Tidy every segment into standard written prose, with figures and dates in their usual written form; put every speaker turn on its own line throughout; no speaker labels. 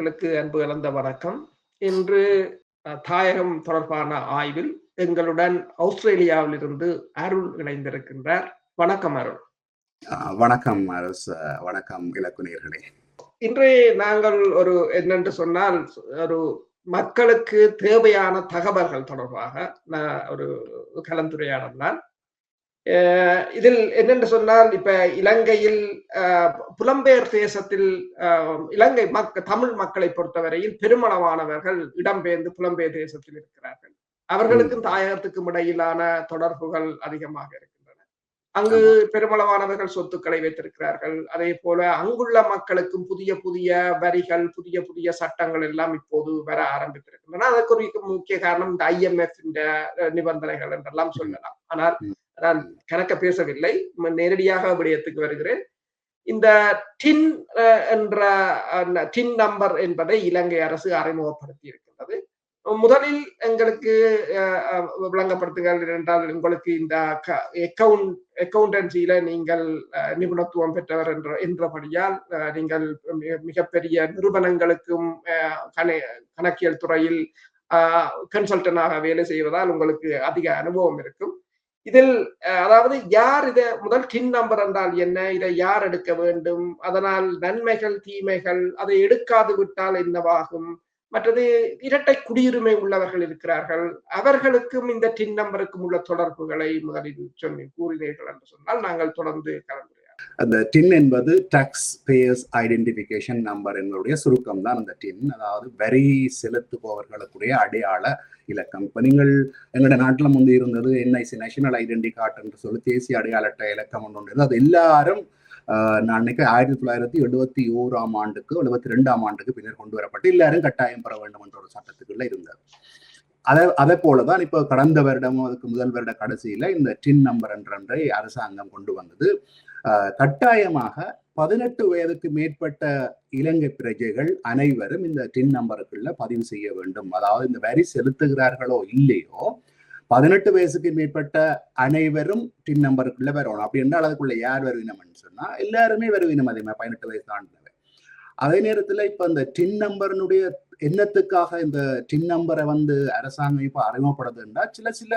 உங்களுக்கு அன்பு கலந்த வணக்கம். இன்று தாயகம் தொடர்பான ஆய்வில் எங்களுடன் ஆஸ்திரேலியாவிலிருந்து அருள் இணைந்திருக்கின்றார். வணக்கம் அருள்.
வணக்கம் அரஸ், வணக்கம் இலக்குநேயர்களே.
இன்று நாங்கள் என்னென்று சொன்னால் ஒரு மக்களுக்கு தேவையான தகவல்கள் தொடர்பாக ஒரு கலந்துரையாடல் தான். இதில் என்னென்று சொன்னால், இப்ப இலங்கையில் புலம்பெயர் தேசத்தில் இலங்கை தமிழ் மக்களை பொறுத்தவரையில் பெருமளவானவர்கள் இடம்பெயர்ந்து புலம்பெயர் தேசத்தில் இருக்கிறார்கள். அவர்களுக்கும் தாயகத்துக்கும் இடையிலான தொடர்புகள் அதிகமாக இருக்கின்றன. அங்கு பெருமளவானவர்கள் சொத்துக்களை வைத்திருக்கிறார்கள். அதே போல அங்குள்ள மக்களுக்கும் புதிய புதிய வரிகள், புதிய புதிய சட்டங்கள் எல்லாம் இப்போது வர ஆரம்பித்திருக்கின்றன. அதற்கு முக்கிய காரணம் இந்த IMF நிபந்தனைகள் என்றெல்லாம் சொல்லலாம். ஆனால் நான் கணக்க பேசவில்லை, நேரடியாக விடயத்துக்கு வருகிறேன். இந்த டின் என்ற டின் நம்பர் என்பதை இலங்கை அரசு அறிமுகப்படுத்தி இருக்கின்றது. முதலில் எங்களுக்கு விளங்கப்படுத்துங்கள் என்றால், உங்களுக்கு இந்த அக்கவுண்டன்சியில நீங்கள் நிபுணத்துவம் பெற்றவர் என்றபடியால் நீங்கள் மிகப்பெரிய நிறுவனங்களுக்கும் கணக்கியல் துறையில் கன்சல்டனாக வேலை செய்வதால் உங்களுக்கு அதிக அனுபவம் இருக்கும். இதில் அதாவது யார் இதை முதல் டின் நம்பர் என்றால் என்ன, இதை யார் எடுக்க வேண்டும், அதனால் நன்மைகள் தீமைகள், அதை எடுக்காது விட்டால் என்னவாகும், மற்றது இரட்டை குடியுரிமை உள்ளவர்கள் இருக்கிறார்கள், அவர்களுக்கும் இந்த டின் நம்பருக்கும் உள்ள தொடர்புகளை முதலில் கூறினீர்கள் என்று சொன்னால் நாங்கள் தொடர்ந்து கலந்துரையாடலாம்.
அந்த டின் என்பது டாக்ஸ் பேயர்ஸ் ஐடென்டிஃபிகேஷன் நம்பர் என்பதுடைய சுருக்கம் தான் அந்த டின். அதாவது வரி செலுத்துபவர்களுக்குரிய அடையாள இலக்கம். இப்ப நீங்கள் எங்களோட நாட்டுல முந்தி இருந்தது NIC, நேஷனல் ஐடென்டி கார்டு என்று சொல்லி தேசிய அடையாள அட்டை இலக்கம் ஒன்று. அது எல்லாரும் நான் நினைக்க 1971 ஆண்டுக்கு 72 ஆண்டுக்கு பின்னர் கொண்டு வரப்பட்டு எல்லாரும் கட்டாயம் பெற வேண்டும் என்ற ஒரு சட்டத்துக்குள்ள இருந்தது. அதே போலதான் இப்ப கடந்த வருடமும் அதுக்கு முதல் வருட கடைசியில இந்த டின் நம்பர் என்றை அரசாங்கம் கொண்டு வந்தது. கட்டாயமாக 18 வயதுக்கு மேற்பட்ட இலங்கை பிரஜைகள் அனைவரும் இந்த டின் நம்பருக்குள்ள பதிவு செய்ய வேண்டும். அதாவது இந்த வரி செலுத்துகிறார்களோ இல்லையோ 18 வயசுக்கு மேற்பட்ட அனைவரும் டின் நம்பருக்குள்ள வரணும். அப்படி என்றால் அதுக்குள்ள யார் வருவினம்னு சொன்னா எல்லாருமே வருவினம். அதே மாதிரி 18 வயசு தாண்டினவை. அதே நேரத்துல இப்ப இந்த டின் நம்பருடைய என்னத்துக்காக இந்த டின் நம்பரை அரசாங்கம் இப்ப அறிமுகப்படுதுன்னா, சில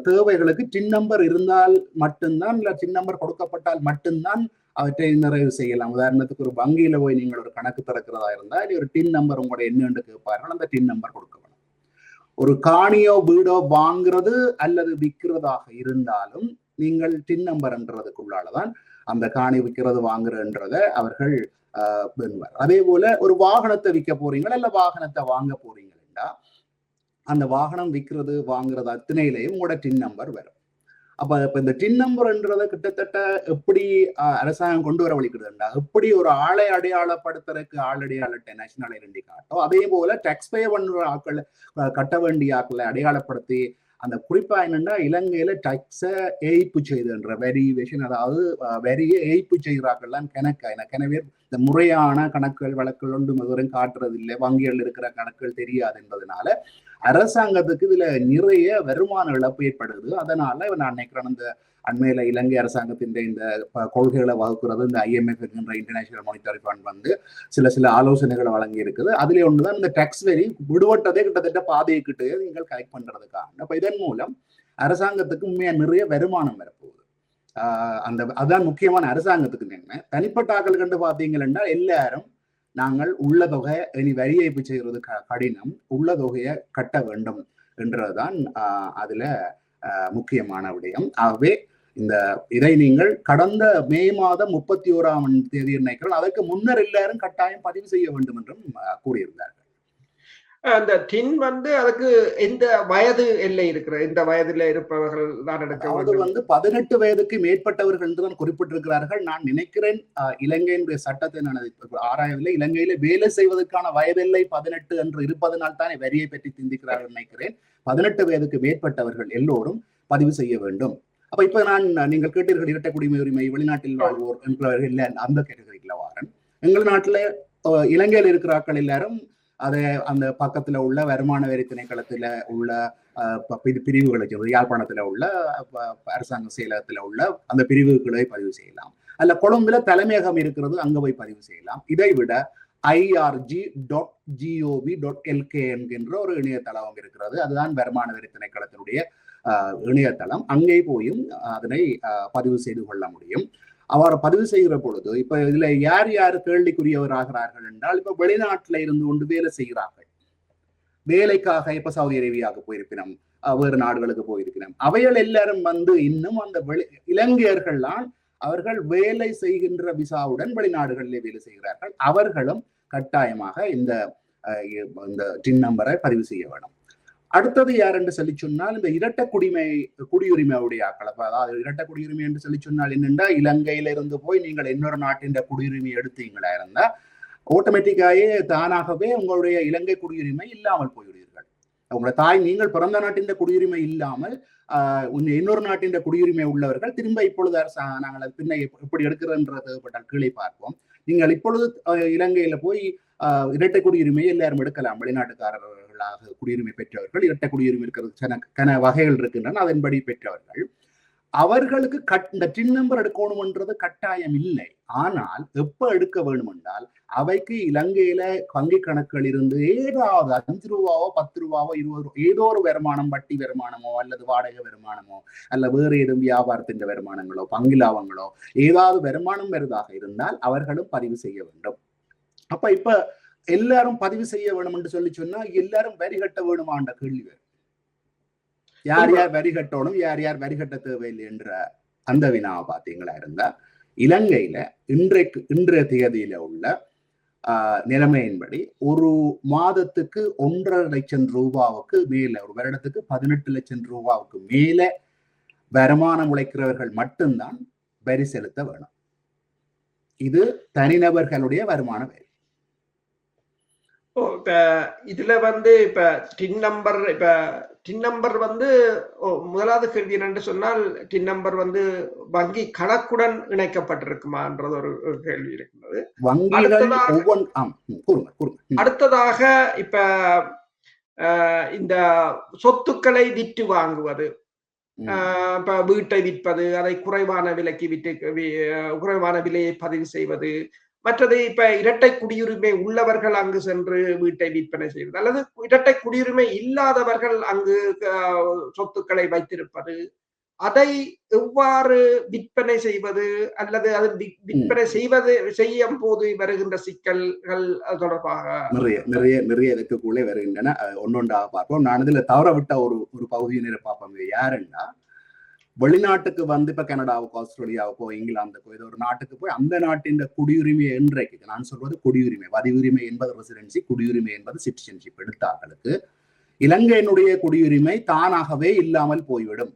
தேவைகளுக்கு டின் நம்பர் இருந்தால் மட்டும்தான், இல்ல டின் நம்பர் கொடுக்கப்பட்டால் மட்டும்தான் அவற்றை நிறைவு செய்யலாம். உதாரணத்துக்கு ஒரு வங்கியில போய் நீங்கள் ஒரு கணக்கு திறக்கிறதா இருந்தால் ஒரு டின் நம்பர் உங்களுடைய என்னென்று கேட்பார்கள், அந்த டின் நம்பர் கொடுக்கப்படும். ஒரு காணியோ வீடோ வாங்குறது அல்லது விற்கிறதாக இருந்தாலும் நீங்கள் டின் நம்பர் என்றதுக்குள்ளாலதான் அந்த காணி விற்கிறது வாங்குறன்றத அவர்கள் பெறுவார். அதே போல ஒரு வாகனத்தை விற்க போறீங்களா இல்ல வாகனத்தை வாங்க போறீங்களா, அந்த வாகனம் விற்கிறது வாங்குறது அத்தனையிலையும் உங்களோட டின் நம்பர் வரும். அப்ப இந்த டின் நம்பர்ன்றதை கிட்டத்தட்ட எப்படி அரசாங்கம் கொண்டு வர வலிக்கிறதுண்டா, எப்படி ஒரு ஆளை அடையாளப்படுத்துறதுக்கு அடையாள நேஷனல் ஐடென்டி கார்டோ அதே போல டாக்ஸ் பே பண்ணுற ஆக்களை கட்ட வேண்டிய ஆக்களை அடையாளப்படுத்தி அந்த குறிப்பா என்னன்னா இலங்கையில டாக்ஸை ஏய்ப்பு செய்துன்ற வெரிவேஷன், அதாவது வரியை ஏய்ப்பு செய்கிறார்கள்லாம் எனவே இந்த முறையான கணக்குகள் வழக்குகள் ஒன்று முதலும் காட்டுறது இல்லை, வங்கிகள் இருக்கிற கணக்குகள் தெரியாது என்பதனால அரசாங்கத்துக்கு இதுல நிறைய வருமான இழப்பு ஏற்படுது. அதனால நான் நினைக்கிறேன் இந்த அண்மையில இலங்கை அரசாங்கத்தின் இந்த கொள்கைகளை வகுக்கிறது இந்த IMF என்கின்ற இன்டர்நேஷனல் மானிட்டரி ஃபண்ட் சில ஆலோசனைகளை வழங்கி இருக்குது. அதுல ஒண்ணுதான் இந்த டாக்ஸ் வரி விடுபட்டதே கிட்டத்தட்ட பாதைக்கிட்டே நீங்கள் கலெக்ட் பண்றதுக்காக. அப்ப இதன் மூலம் அரசாங்கத்துக்கு உண்மையா நிறைய வருமானம் வரப்போகுது. அதுதான் முக்கியமான அரசாங்கத்துக்கு என்ன. தனிப்பட்ட ஆக்கள் கண்டு பாத்தீங்கன்னா எல்லாரும் நாங்கள் உள்ள தொகை இனி வரி ஏய்ப்பு செய்கிறது கடினம், உள்ள தொகையை கட்ட வேண்டும் என்றதுதான் அதுல முக்கியமான விடயம். ஆகவே இதை நீங்கள் கடந்த மே மாதம் 31ஆம் தேதி நினைக்கிறோம், அதற்கு முன்னர் எல்லாரும் கட்டாயம் பதிவு செய்ய வேண்டும் என்றும் கூறியிருந்தார்கள்.
அந்த டின் அதுக்கு எந்த வயது எல்லை இருக்கிற, இந்த வயதுல இருப்பவர்கள் தான் எடுக்க வேண்டும்.
18 வயதுக்கு மேற்பட்டவர்கள் என்றுதான் குறிப்பிட்டிருக்கிறார்கள். நான் நினைக்கிறேன் இலங்கையினுடைய சட்டத்தை நான் ஆராயவில்லை. இலங்கையில வேலை செய்வதற்கான வயதெல்லை 18 என்று இருப்பதனால் தானே வரியை பற்றி சிந்திக்கிறார்கள் நினைக்கிறேன். 18 வயதுக்கு மேற்பட்டவர்கள் எல்லோரும் பதிவு செய்ய வேண்டும். அப்ப இப்ப நீங்கள் கேட்டீர்கள் இரட்டை குடிமை உரிமை, வெளிநாட்டில் வாழ்வோர் என்பவர்கள் இல்லை, அந்த கேட்டகரிக்குள்ள வாரன். எங்கள் நாட்டுல இலங்கையில் இருக்கிறார்கள் எல்லாரும் அதை அந்த பக்கத்துல உள்ள வருமான வரி திணைக்களத்துல உள்ள பிரிவுகளை யாழ்ப்பாணத்துல உள்ள அரசாங்க செயலகத்துல உள்ள அந்த பிரிவுகளை பதிவு செய்யலாம். அல்ல கொழும்புல தலைமையகம் இருக்கிறது, அங்க போய் பதிவு செய்யலாம். இதை விட irg.gov.lk என்கின்ற ஒரு இணையதளம் இருக்கிறது. அதுதான் வருமான வரி திணைக்களத்தினுடைய இணையதளம். அங்கே போயும் அதனை பதிவு செய்து கொள்ள முடியும். அவர் பதிவு செய்கிற பொழுது இப்ப இதுல யார் யார் கேள்விக்குரியவராகிறார்கள் என்றால், இப்ப வெளிநாட்டுல இருந்து கொண்டு வேலை செய்கிறார்கள், வேலைக்காக இப்ப சவுதி அரேபியாவுக்கு போயிருப்பினோம், வேறு நாடுகளுக்கு போயிருக்கிறோம், அவைகள் எல்லாரும் இன்னும் அந்த இலங்கையர்கள்லாம் அவர்கள் வேலை செய்கின்ற விசாவுடன் வெளிநாடுகளிலே வேலை செய்கிறார்கள். அவர்களும் கட்டாயமாக இந்த டின் நம்பரை பதிவு செய்ய வேண்டும். அடுத்தது யார் என்று சொல்லி சொன்னால், இந்த இரட்ட குடியுரிமையுடைய ஆக்கள். அதாவது இரட்ட குடியுரிமை என்று சொல்லி சொன்னால் என்னென்றா, இலங்கையில இருந்து போய் நீங்கள் இன்னொரு நாட்டின் குடியுரிமை எடுத்தீங்களா இருந்தா ஆட்டோமேட்டிக்காயே தானாகவே உங்களுடைய இலங்கை குடியுரிமை இல்லாமல் போய்விடுவீர்கள். உங்களை நீங்கள் பிறந்த நாட்டின் குடியுரிமை இல்லாமல் இன்னொரு நாட்டின் குடியுரிமை உள்ளவர்கள் திரும்ப இப்பொழுது நாங்கள் பின்ன எப்படி எடுக்கிறன்றது கீழே பார்ப்போம். நீங்கள் இப்பொழுது இலங்கையில போய் இரட்டை குடியுரிமையை எல்லாரும் எடுக்கலாம். வெளிநாட்டுக்காரர்களாக குடியுரிமை பெற்றவர்கள், இரட்டை குடியுரிமை இருக்கிறது வகைகள் இருக்கின்றன, அதன்படி பெற்றவர்கள். அவர்களுக்கு இந்த டின் நம்பர் எடுக்கணும்ன்றது கட்டாயம் இல்லை. ஆனால் எப்ப எடுக்க வேண்டும் என்றால், அவைக்கு இலங்கையில வங்கி கணக்குகள் இருந்து ஏதாவது 5 ரூபாவோ 10 ரூபாவோ 20 ஏதோ ஒரு வருமானம், வட்டி வருமானமோ அல்லது வாடகை வருமானமோ அல்ல வேறு ஏதும் வியாபாரத்தின் வருமானங்களோ பங்கு லாபங்களோ ஏதாவது வருமானம் வருதாக இருந்தால் அவர்களும் பதிவு செய்ய வேண்டும். அப்ப இப்ப எல்லாரும் பதிவு செய்ய வேணும் என்று சொல்லி சொன்னா எல்லாரும் வரி கட்ட வேணுமான்ற கேள்வி வரும். யார் யார் வரி கட்டணும், யார் யார் வரி கட்ட தேவையில்லை என்ற அந்த வினாவை பார்த்தீங்களா இருந்தா, இலங்கையில இன்றைய தேதியில உள்ள நிலைமையின்படி ஒரு மாதத்துக்கு 1.5 லட்சம் ரூபாவுக்கு மேல, ஒரு வருடத்துக்கு 18 லட்சம் ரூபாவுக்கு மேல வருமானம் உழைக்கிறவர்கள் மட்டும்தான் வரி செலுத்த வேணும். இது தனிநபர்களுடைய வருமான வரி.
இப்ப இதுல இப்ப டின் நம்பர் முதலாவது கேள்வி என்னன்னு சொன்னால், டின் நம்பர் வங்கி கணக்குடன் இணைக்கப்பட்டிருக்குமான்றது ஒரு கேள்வி இருக்கிறது. அடுத்ததாக இப்ப இந்த சொத்துக்களை விற்று வாங்குவது, இப்ப வீட்டை விற்பது, அதை குறைவான விலைக்கு குறைவான விலையை பதிவு செய்வது, மற்றது இப்ப இரட்டை குடியுரிமை உள்ளவர்கள் அங்கு சென்று வீட்டை விற்பனை செய்வது, அல்லது இரட்டை குடியுரிமை இல்லாதவர்கள் அங்கு சொத்துக்களை வைத்திருப்பது, அதை எவ்வாறு விற்பனை செய்வது அல்லது அது விற்பனை செய்யும் போது வருகின்ற சிக்கல்கள் தொடர்பாக
நிறைய இதுக்குள்ளே வருகின்றன. ஒன்னொன்றாக பார்ப்போம். நான் இதுல தவற விட்ட ஒரு பகுதியினரை பார்ப்போம். யாருன்னா, வெளிநாட்டுக்கு இப்ப கனடாவுக்கோ ஆஸ்திரேலியாவுக்கோ இங்கிலாந்துக்கோ ஏதோ ஒரு நாட்டுக்கு போய் அந்த நாட்டின் குடியுரிமை என்றைக்கு, நான் சொல்வது குடியுரிமை, வதிவுரிமை என்பது ரெசிடென்சி, குடியுரிமை என்பது சிட்டிசன்ஷிப் எடுத்தார்களுக்கு இலங்கையினுடைய குடியுரிமை தானாகவே இல்லாமல் போய்விடும்.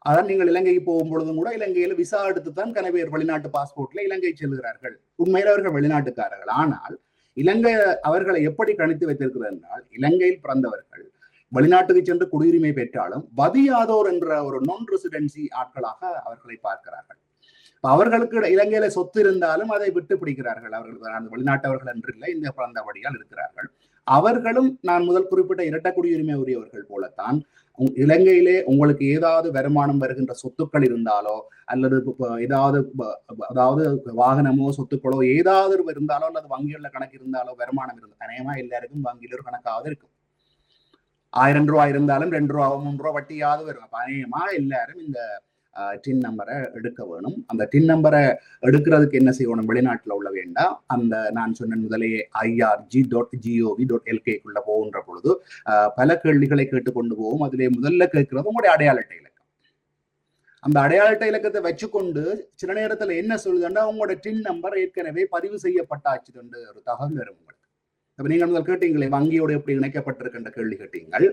அதான் நீங்கள் இலங்கைக்கு போகும் பொழுதும் கூட இலங்கையில விசா எடுத்துத்தான் கன பேர் வெளிநாட்டு பாஸ்போர்ட்ல இலங்கை செல்கிறார்கள். உண்மையில அவர்கள் வெளிநாட்டுக்காரர்கள். ஆனால் இலங்கை அவர்களை எப்படி கணித்து வைத்திருக்கிறது என்றால், இலங்கையில் பிறந்தவர்கள் வெளிநாட்டுக்கு சென்று குடியுரிமை பெற்றாலும் வதியாதோர் என்ற ஒரு நான் ரெசிடென்சி ஆட்களாக அவர்களை பார்க்கிறார்கள். அவர்களுக்கு இலங்கையில சொத்து இருந்தாலும் அதை விட்டு பிடிக்கிறார்கள். அவர்கள் வெளிநாட்டவர்கள் என்று இல்லை, இந்த பிறந்தபடியால் இருக்கிறார்கள். அவர்களும் நான் முதல் குறிப்பிட்ட இரட்டை குடியுரிமை உரியவர்கள் போலத்தான் இலங்கையிலே உங்களுக்கு ஏதாவது வருமானம் வருகின்ற சொத்துக்கள் இருந்தாலோ அல்லது அதாவது வாகனமோ சொத்துக்களோ ஏதாவது இருந்தாலோ அல்லது வங்கிகளில் கணக்கு இருந்தாலோ வருமானம் இருந்தாலும் அநேகமா எல்லாருக்கும் வங்கியில் ஒரு கணக்காவது இருக்கும். 1000 ரூபாய் இருந்தாலும் 2 ரூபா 3 ரூபா வட்டியாவது வரும். அநேகமா எல்லாரும் இந்த டின் நம்பரை எடுக்க வேணும். அந்த டின் நம்பரை எடுக்கிறதுக்கு என்ன செய்யணும், வெளிநாட்டுல உள்ள வேண்டாம், அந்த நான் சொன்ன முதலையே irg.gov.lk போகின்ற பொழுது பல கேள்விகளை கேட்டுக்கொண்டு போவோம். அதிலே முதல்ல கேட்கிறது உங்களுடைய அடையாள அட்டை இலக்கம். அந்த அடையாள அட்டை இலக்கத்தை வச்சுக்கொண்டு சில நேரத்துல என்ன சொல்லுதுன்னா, உங்களோட டின் நம்பர் ஏற்கனவே பதிவு செய்யப்பட்டாச்சு ஒரு தகவல் வரும் உங்களுக்கு. அப்ப நீங்க முதல் கேட்டீங்களே வங்கியோட எப்படி இணைக்கப்பட்டிருக்கின்ற கேள்வி கேட்டீங்கள்.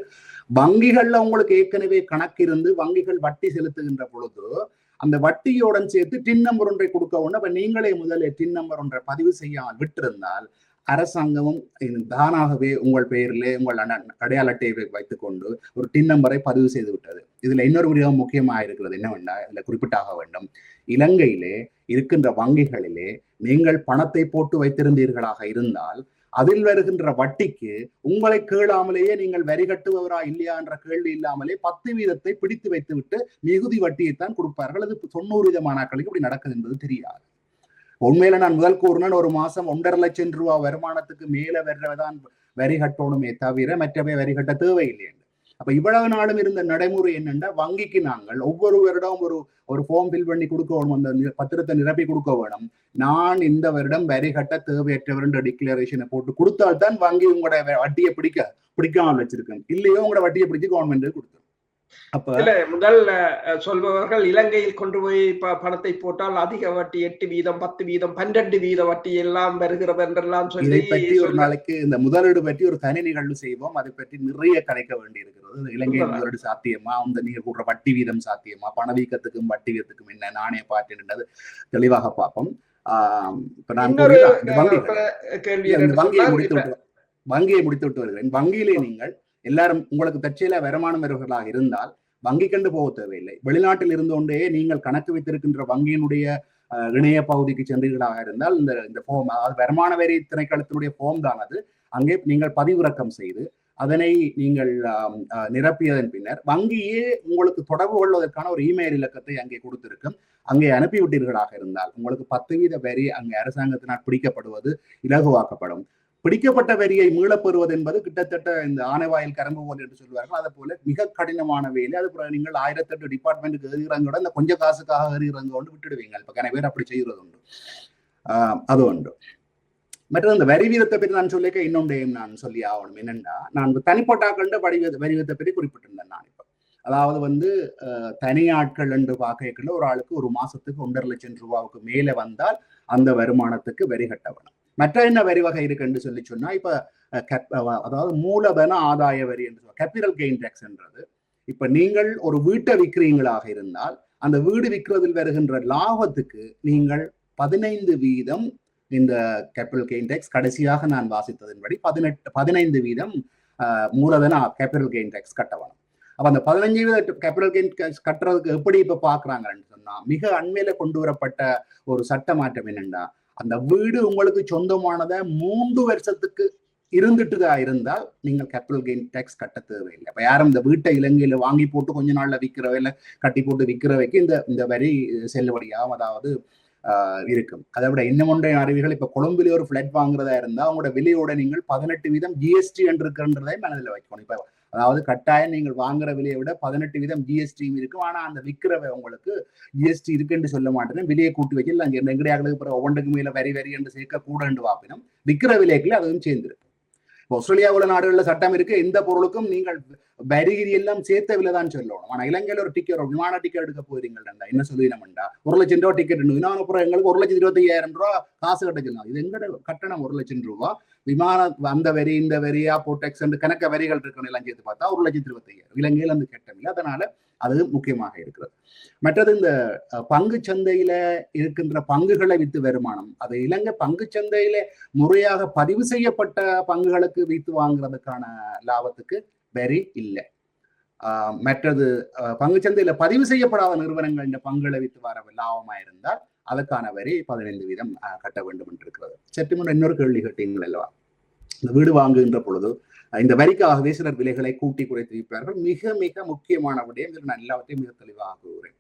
வங்கிகள்ல உங்களுக்கு ஏற்கனவே கணக்கு இருந்து வங்கிகள் வட்டி செலுத்துகின்ற பொழுது அந்த வட்டியோடன் சேர்த்து டின் நம்பர் ஒன்றை கொடுக்க ஒண்ணு. அப்ப நீங்களே முதல்ல டின் நம்பர் ஒன்றை பதிவு செய்யாமல் விட்டிருந்தால் அரசாங்கமும் தானாகவே உங்கள் பெயரிலே உங்கள் அடையாள அட்டையை வைத்துக் கொண்டு ஒரு டின் நம்பரை பதிவு செய்து விட்டது. இதுல இன்னொரு விதம் முக்கியமாக இருக்கிறது என்னவென்றால், இதுல குறிப்பிட்டாக வேண்டும், இலங்கையிலே இருக்கின்ற வங்கிகளிலே நீங்கள் பணத்தை போட்டு வைத்திருந்தீர்களாக இருந்தால் அதில் வருகின்ற வட்டிக்கு உங்களை கேளாமலேயே நீங்கள் வரி கட்டுபவரா இல்லையா என்ற கேள்வி இல்லாமலே 10% பிடித்து வைத்து விட்டு மிகுதி வட்டியைத்தான் கொடுப்பார்கள். அது 90% மாணாக்களுக்கு இப்படி நடக்குது என்பது தெரியாது. உண்மையில நான் முதல் கூறினேன், ஒரு மாசம் 1.5 லட்சம் ரூபாய் வருமானத்துக்கு மேல வர்றதான் வரி கட்டணுமே தவிர மற்றவை வரி கட்ட தேவையில்லை. அப்ப இவ்வளவு நாளும் இருந்த நடைமுறை என்னன்னா, வங்கிக்கு நாங்கள் ஒவ்வொரு வருடம் ஒரு ஃபார்ம் ஃபில் பண்ணி கொடுக்க வேணும், அந்த பத்திரத்தை நிரப்பி கொடுக்க வேணும். நான் இந்த வருடம் வரி கட்ட தேவையற்றவர் டிக்ளரேஷனை போட்டு கொடுத்தால்தான் வங்கி உங்களோட வட்டியை பிடிக்காமல் வச்சிருக்கேன், இல்லையோ உங்களோட வட்டியை பிடிச்சு கவர்மெண்ட் கொடுத்துரும்.
அப்ப முதல் சொல்பவர்கள் இலங்கையில் கொண்டு போய் பணத்தை போட்டால் அதிக வட்டி 8%, 10%, 12% வட்டி எல்லாம் வருகிறது என்றெல்லாம் சொல்லி,
இதை பற்றி ஒரு நாளைக்கு இந்த முதலீடு பற்றி ஒரு தனி நிகழ்வு செய்வோம். அதை பற்றி நிறைய கலைக்க வேண்டி இருக்கிறது. இலங்கை முதலீடு சாத்தியமா, அந்த நீர் கூடுற வட்டி வீதம் சாத்தியமா, பணவீக்கத்துக்கும் வட்டி வீதத்துக்கும் என்ன நாணய பாட்டு தெளிவாக பார்ப்போம். இப்ப நான் வங்கியை முடித்து விட்டு வருகிறேன். வங்கியிலே நீங்கள் எல்லாரும் உங்களுக்கு தற்செயல வருமானம் வருவர்களாக இருந்தால் வங்கி கண்டு போக தேவையில்லை. வெளிநாட்டில் இருந்து கொண்டே நீங்கள் கணக்கு வைத்திருக்கின்ற வங்கியினுடைய இணைய பகுதிக்கு சென்றீர்களாக இருந்தால் இந்த ஃபார்ம், அதாவது வருமான வரி திணைக்களத்தினுடைய ஃபார்ம் தானது, அங்கே நீங்கள் பதிவிறக்கம் செய்து அதனை நீங்கள் நிரப்பியதன் பின்னர் வங்கியே உங்களுக்கு தொடர்பு கொள்வதற்கான ஒரு இமெயில் இலக்கத்தை அங்கே கொடுத்திருக்கும். அங்கே அனுப்பிவிட்டீர்களாக இருந்தால் உங்களுக்கு 10% வரி அங்கே அரசாங்கத்தினால் பிடிக்கப்படுவது இலகுவாக்கப்படும். பிடிக்கப்பட்ட வரியை மீளப்பெறுவது என்பது கிட்டத்தட்ட இந்த ஆனைவாயில் கரம்புவோல் என்று சொல்வார்கள், அதை போல மிக கடினமான வேலை. அது போல நீங்கள் 1008 டிபார்ட்மெண்ட்டுக்கு ஏறுகிறங்கோட இந்த கொஞ்சம் காசுக்காக ஏறுகிறங்க கொண்டு விட்டுடுவீங்க. இப்ப கன பேர் அப்படி செய்கிறது உண்டு. அது உண்டு. மற்றது அந்த வரி வீதத்தை பற்றி நான் சொல்லிக்க இன்னொன்றையும் நான் சொல்லி ஆகணும். என்னன்னா, நான் தனிப்பட்ட கண்ட வரி வீதத்தை பற்றி குறிப்பிட்டிருந்தேன். நான் இப்ப அதாவது தனி ஆட்கள் என்று பார்க்கல ஒரு ஆளுக்கு ஒரு மாசத்துக்கு 1.5 லட்சம் ரூபாவுக்கு மேல வந்தால் அந்த வருமானத்துக்கு வரி கட்ட வேணும். மற்ற என்ன வரி வகை இருக்குன்னு சொல்லி சொன்னா, இப்ப அதாவது மூலதன ஆதாய வரி என்று சொல்லுவாங்க, கேபிட்டல் கெயின் டேக்ஸ் என்றது. இப்ப நீங்கள் ஒரு வீட்டை விற்கிறீங்களாக இருந்தால் அந்த வீடு விற்கிறதில் வருகின்ற லாபத்துக்கு நீங்கள் 15% இந்த கேபிட்டல் கெயின் டேக்ஸ், கடைசியாக நான் வாசித்ததன்படி 15% மூலதன கேபிட்டல் கெயின் டேக்ஸ் கட்ட வேணும். அப்ப அந்த 15% கேபிட்டல் கெயின் டேக்ஸ் கட்டுறதுக்கு எப்படி இப்ப பாக்குறாங்கன்னு சொன்னா, மிக அண்மையில கொண்டு வரப்பட்ட ஒரு சட்ட மாற்றம் என்னன்னா, அந்த வீடு உங்களுக்கு சொந்தமானத 3 வருஷத்துக்கு இருந்துட்டுதா இருந்தால் நீங்கள் கேபிட்டல் கெயின் டேக்ஸ் கட்ட தேவையில்லை. இப்ப யாரும் இந்த வீட்டை இலங்கையில வாங்கி போட்டு கொஞ்ச நாள்ல விற்கிறவை இல்லை கட்டி போட்டு விற்கிறவைக்கு இந்த வரி செல்லுபடியாகும், அதாவது இருக்கும். அதை விட இன்னும் ஒன்றைய அறிவிகள், இப்ப கொழும்புல ஒரு பிளாட் வாங்குறதா இருந்தா அவங்களோட விலையோட நீங்கள் 18% ஜிஎஸ்டி என்று இருக்கின்றதை மனதில் வைக்கணும். இப்ப அதாவது கட்டாயம் நீங்கள் வாங்குற விலையை விட 18% ஜிஎஸ்டியும் இருக்கும். ஆனா அந்த விற்கிறவை உங்களுக்கு ஜிஎஸ்டி இருக்குன்னு சொல்ல மாட்டேன், விலையை கூட்டி வைக்கல. அங்கே எங்கடையாங்களுக்கு பிறகு ஒவ்வொன்றுக்கு மேல வரி என்று சேர்க்க கூடண்டு வாப்பினும் விற்கிற விலைக்குள்ள அதுவும் சேர்ந்துருக்கு. இப்போ ஆஸ்திரேலியா உள்ள நாடுகள்ல சட்டம் இருக்கு, எந்த பொருளுக்கும் நீங்கள் வரிகிரி எல்லாம் சேர்த்த விலை தான் சொல்லணும். ஆனா இலங்கையில ஒரு டிக்கெட், ஒரு விமான டிக்கெட் எடுக்க போறீங்கடா, என்ன சொல்லுவீங்கடா, 1 லட்சம் ரூபாய் டிக்கெட் அப்புறம் எங்களுக்கு 1,25,000 ரூபாய் காசு கட்ட சொல்லலாம். இது எங்கட கட்டணம் 1 லட்சம் ரூபாய். விமானம் அந்த வரி இந்த வரியா போட்டெக்ஸ் கணக்க வரிகள் இருக்கணும் எல்லாம் சேர்த்து பார்த்தா 1,25,000. இலங்கையில அந்த கட்டம் இல்லை, அதனால அது முக்கியமாக இருக்கிறது. மற்றது இந்த பங்கு சந்தையில இருக்கின்ற பங்குகளை வித்து வருமானம், அது இலங்கை பங்கு சந்தையில முறையாக பதிவு செய்யப்பட்ட பங்குகளுக்கு வித்து வாங்குறதுக்கான லாபத்துக்கு வரி இல்லை. மற்றது பங்கு சந்தையில பதிவு செய்யப்படாத நிறுவனங்கள் இந்த பங்குகளை வித்து வர லாபமா இருந்தால் அதற்கான வரி 15% கட்ட வேண்டும் என்று இருக்கிறது. சற்று முன் இன்னொரு கேள்வி கேட்டீங்கள் அல்லவா, இந்த வீடு வாங்குகின்ற பொழுது இந்த வரிக்காகவே சிலர் விலைகளை கூட்டி குறைத்து வைப்பார்கள். மிக மிக முக்கியமான விடயம், நான் எல்லாவற்றையும் மிக தெளிவாக கூறுகிறேன்.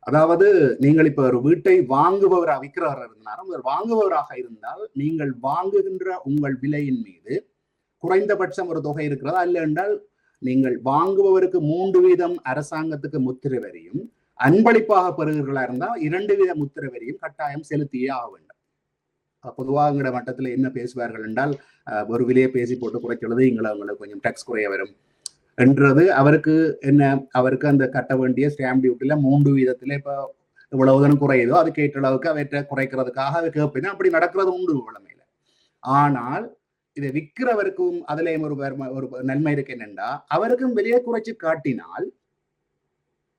அதாவது நீங்கள் இப்ப ஒரு வீட்டை வாங்குபவராக விற்கிறவராக இருந்தாலும் வாங்குபவராக இருந்தால் நீங்கள் வாங்குகின்ற உங்கள் விலையின் மீது குறைந்தபட்சம் ஒரு தொகை இருக்கிறதா, இல்லை என்றால் நீங்கள் வாங்குபவருக்கு 3% அரசாங்கத்துக்கு முத்திரை வரியும், அன்பளிப்பாக பெறுகிறீர்களா இருந்தால் 2% முத்திரை வரியும் கட்டாயம் செலுத்தியே ஆக வேண்டும். பொதுவாக மட்டத்துல என்ன பேசுவார்கள் என்றால், ஒரு விலையை பேசி போட்டு குறைக்கிறது உங்களுக்கு கொஞ்சம் டேக்ஸ் குறைய வரும் என்றது. அவருக்கு என்ன, அவருக்கு அந்த கட்ட வேண்டிய ஸ்டாம்ப் டியூட்டில 3% இப்ப இவ்வளவுதான் குறையுதோ அதுக்கு ஏற்ற அளவுக்கு அவற்றை குறைக்கிறதுக்காக அது கேட்பீங்க. அப்படி நடக்கிறது உண்டு உலமையில. ஆனால் இதை விற்கிறவருக்கும் அதுல ஒரு நன்மை இருக்கு என்னன்னா, அவருக்கும் விலையை குறைச்சு காட்டினால்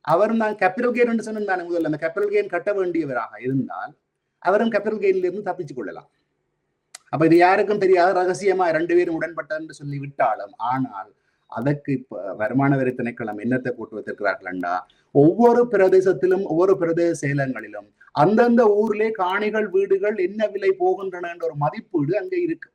அவர் தான் கேபிட்டல் கெயின் என்று சொன்னாங்க முதல்ல, அந்த கேபிட்டல் கெயின் கட்ட வேண்டியவராக இருந்தால் அவரும் கேபிட்டல் கெயின்ல இருந்து தப்பிச்சு கொள்ளலாம். அப்ப இது யாருக்கும் தெரியாத ரகசியமா 2 பேரும் உடன்பட்ட சொல்லி விட்டாலும், ஆனால் அதற்கு இப்ப வருமான வரி திணைக்களம் என்னத்தை போட்டு வைத்திருக்கிறார்கள்டா, ஒவ்வொரு பிரதேசத்திலும் ஒவ்வொரு பிரதேச சேலங்களிலும் அந்தந்த ஊர்ல காணிகள் வீடுகள் என்ன விலை போகின்றன என்ற ஒரு மதிப்பீடு அங்கே இருக்கு.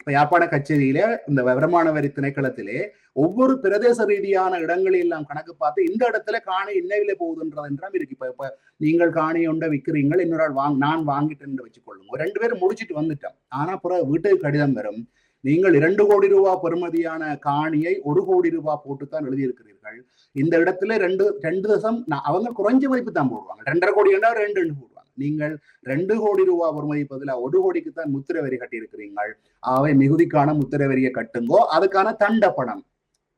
இப்ப யாழ்ப்பாண கச்சேரியில இந்த வருமான வரி திணைக்களத்திலே ஒவ்வொரு பிரதேச ரீதியான இடங்களில் எல்லாம் கணக்கு பார்த்து இந்த இடத்துல காணி என்ன விலை போகுதுன்றது என்றால் இருக்கு. இப்ப நீங்கள் காணி ஒன்றை விற்கிறீங்கள், இன்னொரு ஆள் நான் வாங்கிட்டேன்னு வச்சுக்கொள்ளுங்க, 2 பேரும் முடிச்சுட்டு வந்துட்டோம். ஆனா பிறகு வீட்டுக்கு கடிதம் வரும், நீங்கள் 2 கோடி ரூபாய் பெறுமதியான காணியை 1 கோடி ரூபாய் போட்டுத்தான் எழுதியிருக்கிறீர்கள். இந்த இடத்துல 2 அவங்க குறைஞ்ச மதிப்பு தான் போடுவாங்க. 2.5 கோடி 2 போடுவாங்க. நீங்கள் 2 கோடி ரூபாய் பெறுமதி பதிலாக 1 கோடிக்கு தான் முத்திரை வரி கட்டியிருக்கிறீர்கள். அவை மிகுதிக்கான முத்திரை வரியை கட்டுங்கோ, அதுக்கான தண்ட பணம்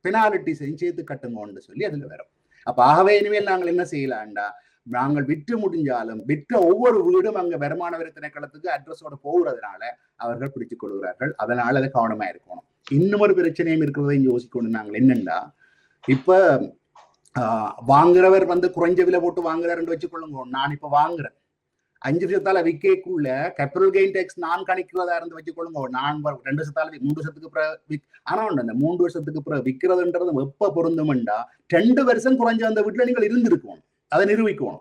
பெனாலிட்டி சேர்த்து கட்டுங்கோன்னு சொல்லி அதுல வரும். அப்ப ஆகவே இனிமேல் நாங்கள் என்ன செய்யலாம்டா, நாங்கள் விற்று முடிஞ்சாலும் விற்ற ஒவ்வொரு வீடும் அங்க வருமான வரி திணைக்களத்துக்கு அட்ரஸோட போகிறதுனால அவர்கள் பிடித்துக் கொள்கிறார்கள். அதனால அதை கவனமா இருக்கணும். இன்னும் ஒரு பிரச்சனையும் இருக்கிறதையும் யோசிக்கணும். நாங்கள் என்னண்டா, இப்ப வாங்குறவர் குறைஞ்ச விலை போட்டு வாங்குறாருன்னு வச்சுக்கொள்ளுங்க. நான் இப்ப வாங்குறேன் 5 வருஷத்தால விற்கக்குள்ள கேபிட்டல் கெயின் டேக்ஸ் நான் கணிக்கிறதா இருந்து வச்சுக்கொள்ளுங்க. நான் 2 வருஷத்தால 3 வருஷத்துக்கு பிறகு ஆனா அந்த 3 வருஷத்துக்கு பிறகு விற்கிறதுன்றது எப்ப பொருந்துமெண்டா 2 வருஷம் குறைஞ்ச அந்த வீட்டுல நீங்கள் இருந்திருக்கணும். அதை நிரூபிக்கணும்.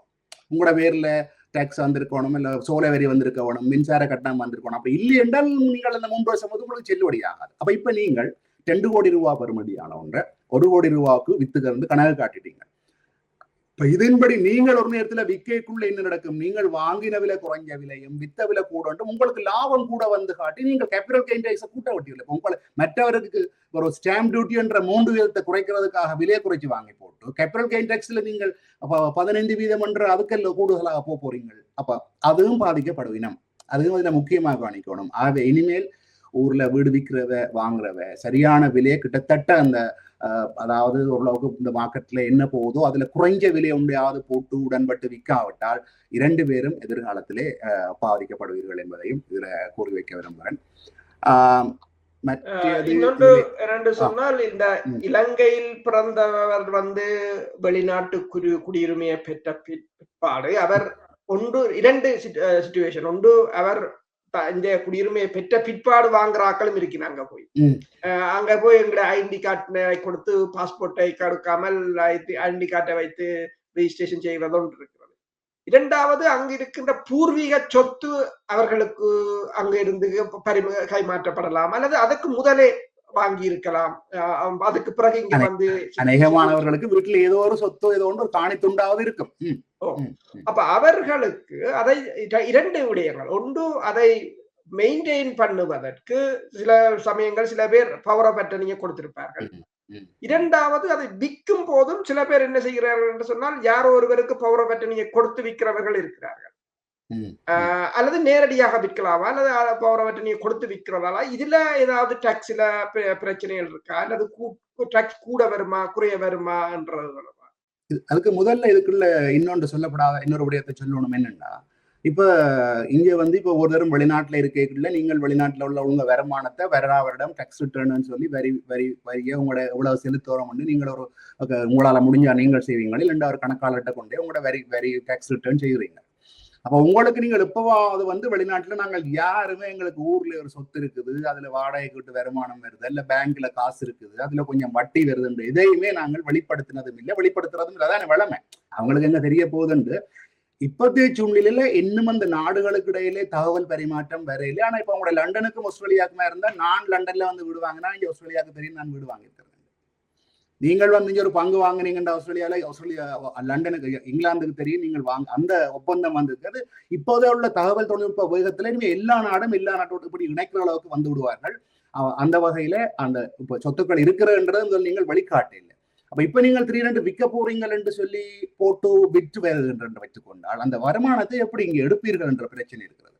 உங்களோட பேர்ல டாக்ஸ் வந்திருக்கணும், இல்ல சோலை வரி வந்திருக்கணும், மின்சார கட்டணம் வந்திருக்கணும். அப்படி இல்லை என்றால் நீங்கள் அந்த 3 வருஷம் உங்களுக்கு செல்லுபடி ஆகாது. அப்ப இப்ப நீங்கள் 2 கோடி ரூபாய் பெறுமதியான ஒன்றை 1 கோடி ரூபாய்க்கு வித்துக்கிறது கணக்கு காட்டிட்டீங்க. இப்ப இதன்படி நீங்கள் ஒரு நேரத்துல விற்கக்குள்ள என்ன நடக்கும், நீங்கள் வாங்கின விலை குறைஞ்ச விலையும் வித்த விலை கூட உங்களுக்கு லாபம் கூட வந்து காட்டி நீங்கள் கேபிட்டல் கெயின் டேக்ஸை கூட்ட வட்டியில்லை. உங்களை மற்றவருக்கு ஒரு ஸ்டாம்ப் டியூட்டி என்ற 3 வீதத்தை குறைக்கிறதுக்காக விலையை குறைச்சி வாங்கி போட்டு கேபிட்டல் கெயின் டேக்ஸ்ல நீங்கள் 15 வீதம் என்ற அதுக்கெல்லாம் கூடுதலாக போறீங்க. அப்ப அதுவும் பாதிக்கப்படுவினம். அதுவும் இதுல முக்கியமாக கவனிக்கணும். ஆகவே இனிமேல் ஊர்ல வீடு விற்கிறவ வாங்குறவ சரியான விலையை கிட்டத்தட்ட அந்த அதாவது ஓரளவுக்கு இந்த மார்க்கெட்ல என்ன போகுதோ அதுல குறைஞ்ச விலை ஒன்றையாவது போட்டு உடன்பட்டு விற்காவிட்டால் 2 பேரும் எதிர்காலத்திலே பாதிக்கப்படுவீர்கள் என்பதையும் இதுல கூறி வைக்க விரும்புகிறேன்.
இன்னொன்று சொன்னால், இந்த இலங்கையில் பிறந்தவர் வெளிநாட்டு குடியுரிமையை பெற்ற பிற்பாடு அவர் 2 சிச்சுவேஷன். ஒன்று, அவர் இந்த குடியுரிமையை பெற்ற பிற்பாடு வாங்குறாக்களும் இருக்கிறாங்க. அங்க போய் எங்க ஐடென்டி கார்டை கொடுத்து பாஸ்போர்ட்டை கொடுக்காமல் ஐடென்டி கார்டை வைத்து ரெஜிஸ்ட்ரேஷன் செய்வதும் இருக்கிறது. 2வது, அங்க இருக்கின்ற பூர்வீக சொத்து அவர்களுக்கு அங்க இருந்து கைமாற்றப்படலாம், அல்லது அதுக்கு முதலே வாங்கி இருக்கலாம். அதுக்கு பிறகு இங்க
அநேகமானவர்களுக்கு வீட்டுல ஏதோ ஒரு சொத்து ஏதோ ஒன்று காணி துண்டாவது இருக்கும்.
அப்ப அவர்களுக்கு அதை 2 விடயங்கள். ஒன்று, அதை மெயின்டைன் பண்ணுவதற்கு சில சமயங்கள் சில பேர் பவர் ஆஃப் அட்டர்னியை கொடுத்திருப்பார்கள். 2வது, அதை விற்கும் போதும் சில பேர் என்ன செய்கிறார்கள் என்று சொன்னால், யாரோ ஒருவருக்கு பவர் ஆஃப் அட்டர்னியை கொடுத்து விற்கிறவர்கள் இருக்கிறார்கள். அல்லது நேரடியாக விற்கலாமா, அல்லது பவர் ஆஃப் அட்டர்னியை கொடுத்து விற்கிறதால இதுல ஏதாவது டாக்ஸ்ல பிரச்சனைகள் இருக்கா, அல்லது டாக்ஸ் கூட வருமா குறைய வருமா என்றது.
அதுக்கு முதல்ல இதுக்குள்ள இன்னொன்று சொல்லப்படாத இன்னொரு விடயத்தை சொல்லணும். என்னன்னா, இப்ப இங்க இப்ப ஒரு தரம் வெளிநாட்டுல இருக்கக்குள்ள நீங்கள் வெளிநாட்டுல உள்ள உங்க வருமானத்தை வருடம் டாக்ஸ் ரிட்டர்ன் சொல்லி வரியை உங்களோட எவ்வளவு செலுத்துறோம் நீங்கள் ஒரு உங்களால முடிஞ்சா நீங்கள் செய்வீங்க, இல்லைன்னா ஒரு கணக்காளர்கிட்ட கொண்டே உங்களோட வரி டாக்ஸ் ரிட்டர்ன் செய்கிறீங்க. அப்ப உங்களுக்கு நீங்கள் எப்பவாவது வெளிநாட்டுல நாங்கள் யாருமே எங்களுக்கு ஊர்ல ஒரு சொத்து இருக்குது, அதுல வாடகைக்கு விட்டு வருமானம் வருது, இல்ல பேங்க்ல காசு இருக்குது, அதுல கொஞ்சம் வட்டி வருதுன்ற இதையுமே நாங்கள் வெளிப்படுத்தினதும் இல்லை, வெளிப்படுத்துறதும் இல்லை. அதான் வளமை. அவங்களுக்கு எங்க தெரிய போகுதுன்னு இப்போதைய சூழ்நிலையில இன்னும் அந்த நாடுகளுக்கு இடையிலே தகவல் பரிமாற்றம் வரையில. ஆனா இப்ப உங்களோட லண்டனுக்கும் ஆஸ்திரேலியாவுக்குமா இருந்தா, நான் லண்டன்ல வீடு வாங்கினா இங்க ஆஸ்திரேலியாவுக்கு தெரியும் நான் வீடு வாங்கியிருக்கிறேன். நீங்கள் இங்க ஒரு பங்கு வாங்கினீங்கன்னா ஆஸ்திரேலியா லண்டனுக்கு இங்கிலாந்துக்கு தெரியும் நீங்கள் அந்த ஒப்பந்தம் வந்திருக்கிறது. இப்போதே உள்ள தகவல் தொழில்நுட்ப வேகத்துல இனிமே எல்லா நாட்டோடு இப்படி இணைக்கிற அளவுக்கு வந்து விடுவார்கள். அந்த வகையில அந்த இப்ப சொத்துக்கள் இருக்கிறன்றது நீங்கள் வழிகாட்டு இல்லை. அப்ப இப்ப நீங்கள் 3 விற்க போறீங்கள் என்று சொல்லி போட்டு விற்று வருகின்ற வைத்துக்கொண்டால் அந்த வருமானத்தை எப்படி இங்க எடுப்பீர்கள் என்ற பிரச்சனை இருக்கிறது.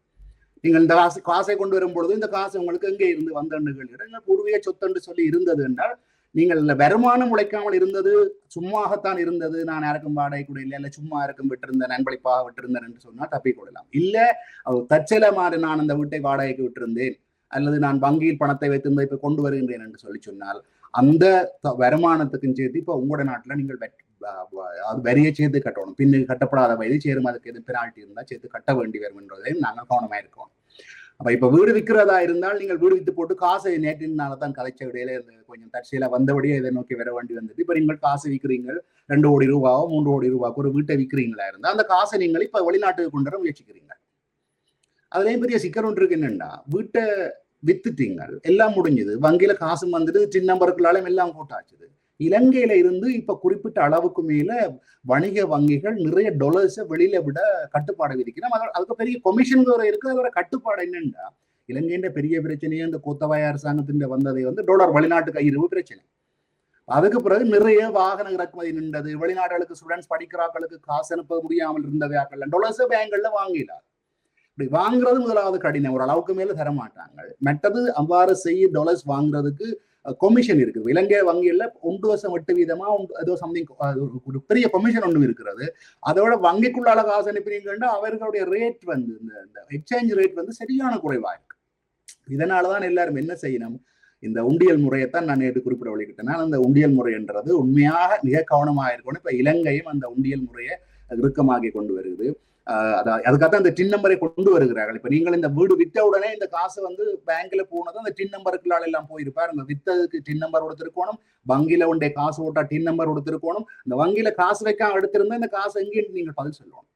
நீங்கள் இந்த காசை கொண்டு வரும் பொழுது இந்த காசு உங்களுக்கு எங்கே இருந்து வந்தண்டுகள் பூர்வீக சொத்து என்று சொல்லி இருந்தது என்றால், நீங்கள் வருமானம் உழைக்காமல் இருந்தது, சும்மாகத்தான் இருந்தது, நான் யாருக்கும் வாடகை கூட இல்லை, இல்ல சும்மா இருக்கும் விட்டிருந்தேன், நண்பளிப்பாக விட்டிருந்தேன் என்று சொன்னால் தப்பிக்கொள்ளலாம். இல்ல தச்சல மாதிரி நான் அந்த வீட்டை வாடகைக்கு விட்டிருந்தேன், அல்லது நான் வங்கியில் பணத்தை வைத்திருந்த இப்ப கொண்டு வருகின்றேன் என்று சொல்லி சொன்னால், அந்த வருமானத்துக்கும் சேர்த்து இப்ப உங்களோட நாட்டுல நீங்கள் வரியை சேர்த்து கட்டணும். பின்னுக்கு கட்டப்படாத வயது சேரும், அதுக்கு எது பெனால்ட்டி இருந்தா சேர்த்து கட்ட வேண்டி வரும் என்பதையும் நாங்கள் கவனமா இருக்கோம். அப்ப இப்ப வீடு விற்கிறதா இருந்தால் நீங்கள் வீடு வித்து போட்டு காசை நேற்றினால்தான் கதைச்ச விடையில கொஞ்சம் தற்செயலா வந்தபடியே இதை நோக்கி வர வேண்டி வந்தது. இப்ப நீங்கள் காசு விற்கிறீங்க 2 கோடி ரூபாவோ 3 கோடி ரூபாய்க்கு ஒரு வீட்டை விற்கிறீங்களா இருந்தா அந்த காசை நீங்கள் இப்ப வெளிநாட்டுக்கு கொண்டு வர முயற்சிக்கிறீங்க. அதுலயும் பெரிய சிக்கல் ஒன்று இருக்கு. என்னன்னா, வீட்டை வித்துட்டீங்க, எல்லாம் முடிஞ்சது, வங்கியில காசு வந்துட்டு டின் நம்பருக்குள்ளாலும் எல்லாம் போட்டாச்சுது. இலங்கையில இருந்து இப்ப குறிப்பிட்ட அளவுக்கு மேல வணிக வங்கிகள் நிறைய டொலர்ஸை வெளியில விட கட்டுப்பாடு விதிக்கணும். அதுக்கு பெரிய கொமிஷன் வேற இருக்கு. அதோட கட்டுப்பாடு என்னன்னா, இலங்கையின் பெரிய பிரச்சனையே இந்த கோத்தபாய அரசாங்கத்தின் வந்ததை டாலர் வெளிநாட்டு கையிருப்பு பிரச்சனை. அதுக்கு பிறகு நிறைய வாகன இறக்குமதி நின்றது. வெளிநாடுகளுக்கு ஸ்டூடெண்ட்ஸ் படிக்கிறாக்களுக்கு காசு அனுப்ப முடியாமல் இருந்தவையாக்கள் டொலர்ஸை பேங்கள்ல வாங்கிடாது. இப்படி வாங்குறது முதலாவது கடினம், ஒரு அளவுக்கு மேல தர மாட்டாங்க. மற்றது அவ்வாறு செய்ய டொலர்ஸ் வாங்குறதுக்கு கொமிஷன் இருக்குது. இலங்கை வங்கியில 1% ஏதோ சம்திங் ஒரு பெரிய கொமிஷன் ஒன்று இருக்கிறது. அதோட வங்கிக்குள்ளால காசு அனுப்பினீங்கன்னா அவர்களுடைய ரேட் இந்த எக்ஸ்சேஞ்ச் ரேட் சரியான குறைவா இருக்கு. இதனாலதான் எல்லாரும் என்ன செய்யணும், இந்த உண்டியல் முறையைத்தான் நான் நேற்று குறிப்பிட வழிகிட்டேன். அந்த உண்டியல் முறைன்றது உண்மையாக மிக கவனமாக இருக்கணும். இப்ப இலங்கையும் அந்த உண்டியல் முறையை இறுக்கமாகி கொண்டு வருகிறது. அதுக்காக இந்த டின் நம்பரை கொண்டு வருகிறார்கள். இப்ப நீங்கள் இந்த வீடு வித்த உடனே இந்த காசு பேங்க்ல போனதும் அந்த டின் நம்பருக்குள்ளால எல்லாம் போயிருப்பாரு. இந்த வித்ததுக்கு டின் நம்பர் கொடுத்திருக்கணும், வங்கியில உண்டே காசு போட்டா டின் நம்பர் கொடுத்திருக்கணும். இந்த வங்கியில காசு வைக்காம எடுத்திருந்தா இந்த காசு எங்கேன்னு நீங்க பதில் சொல்லணும்.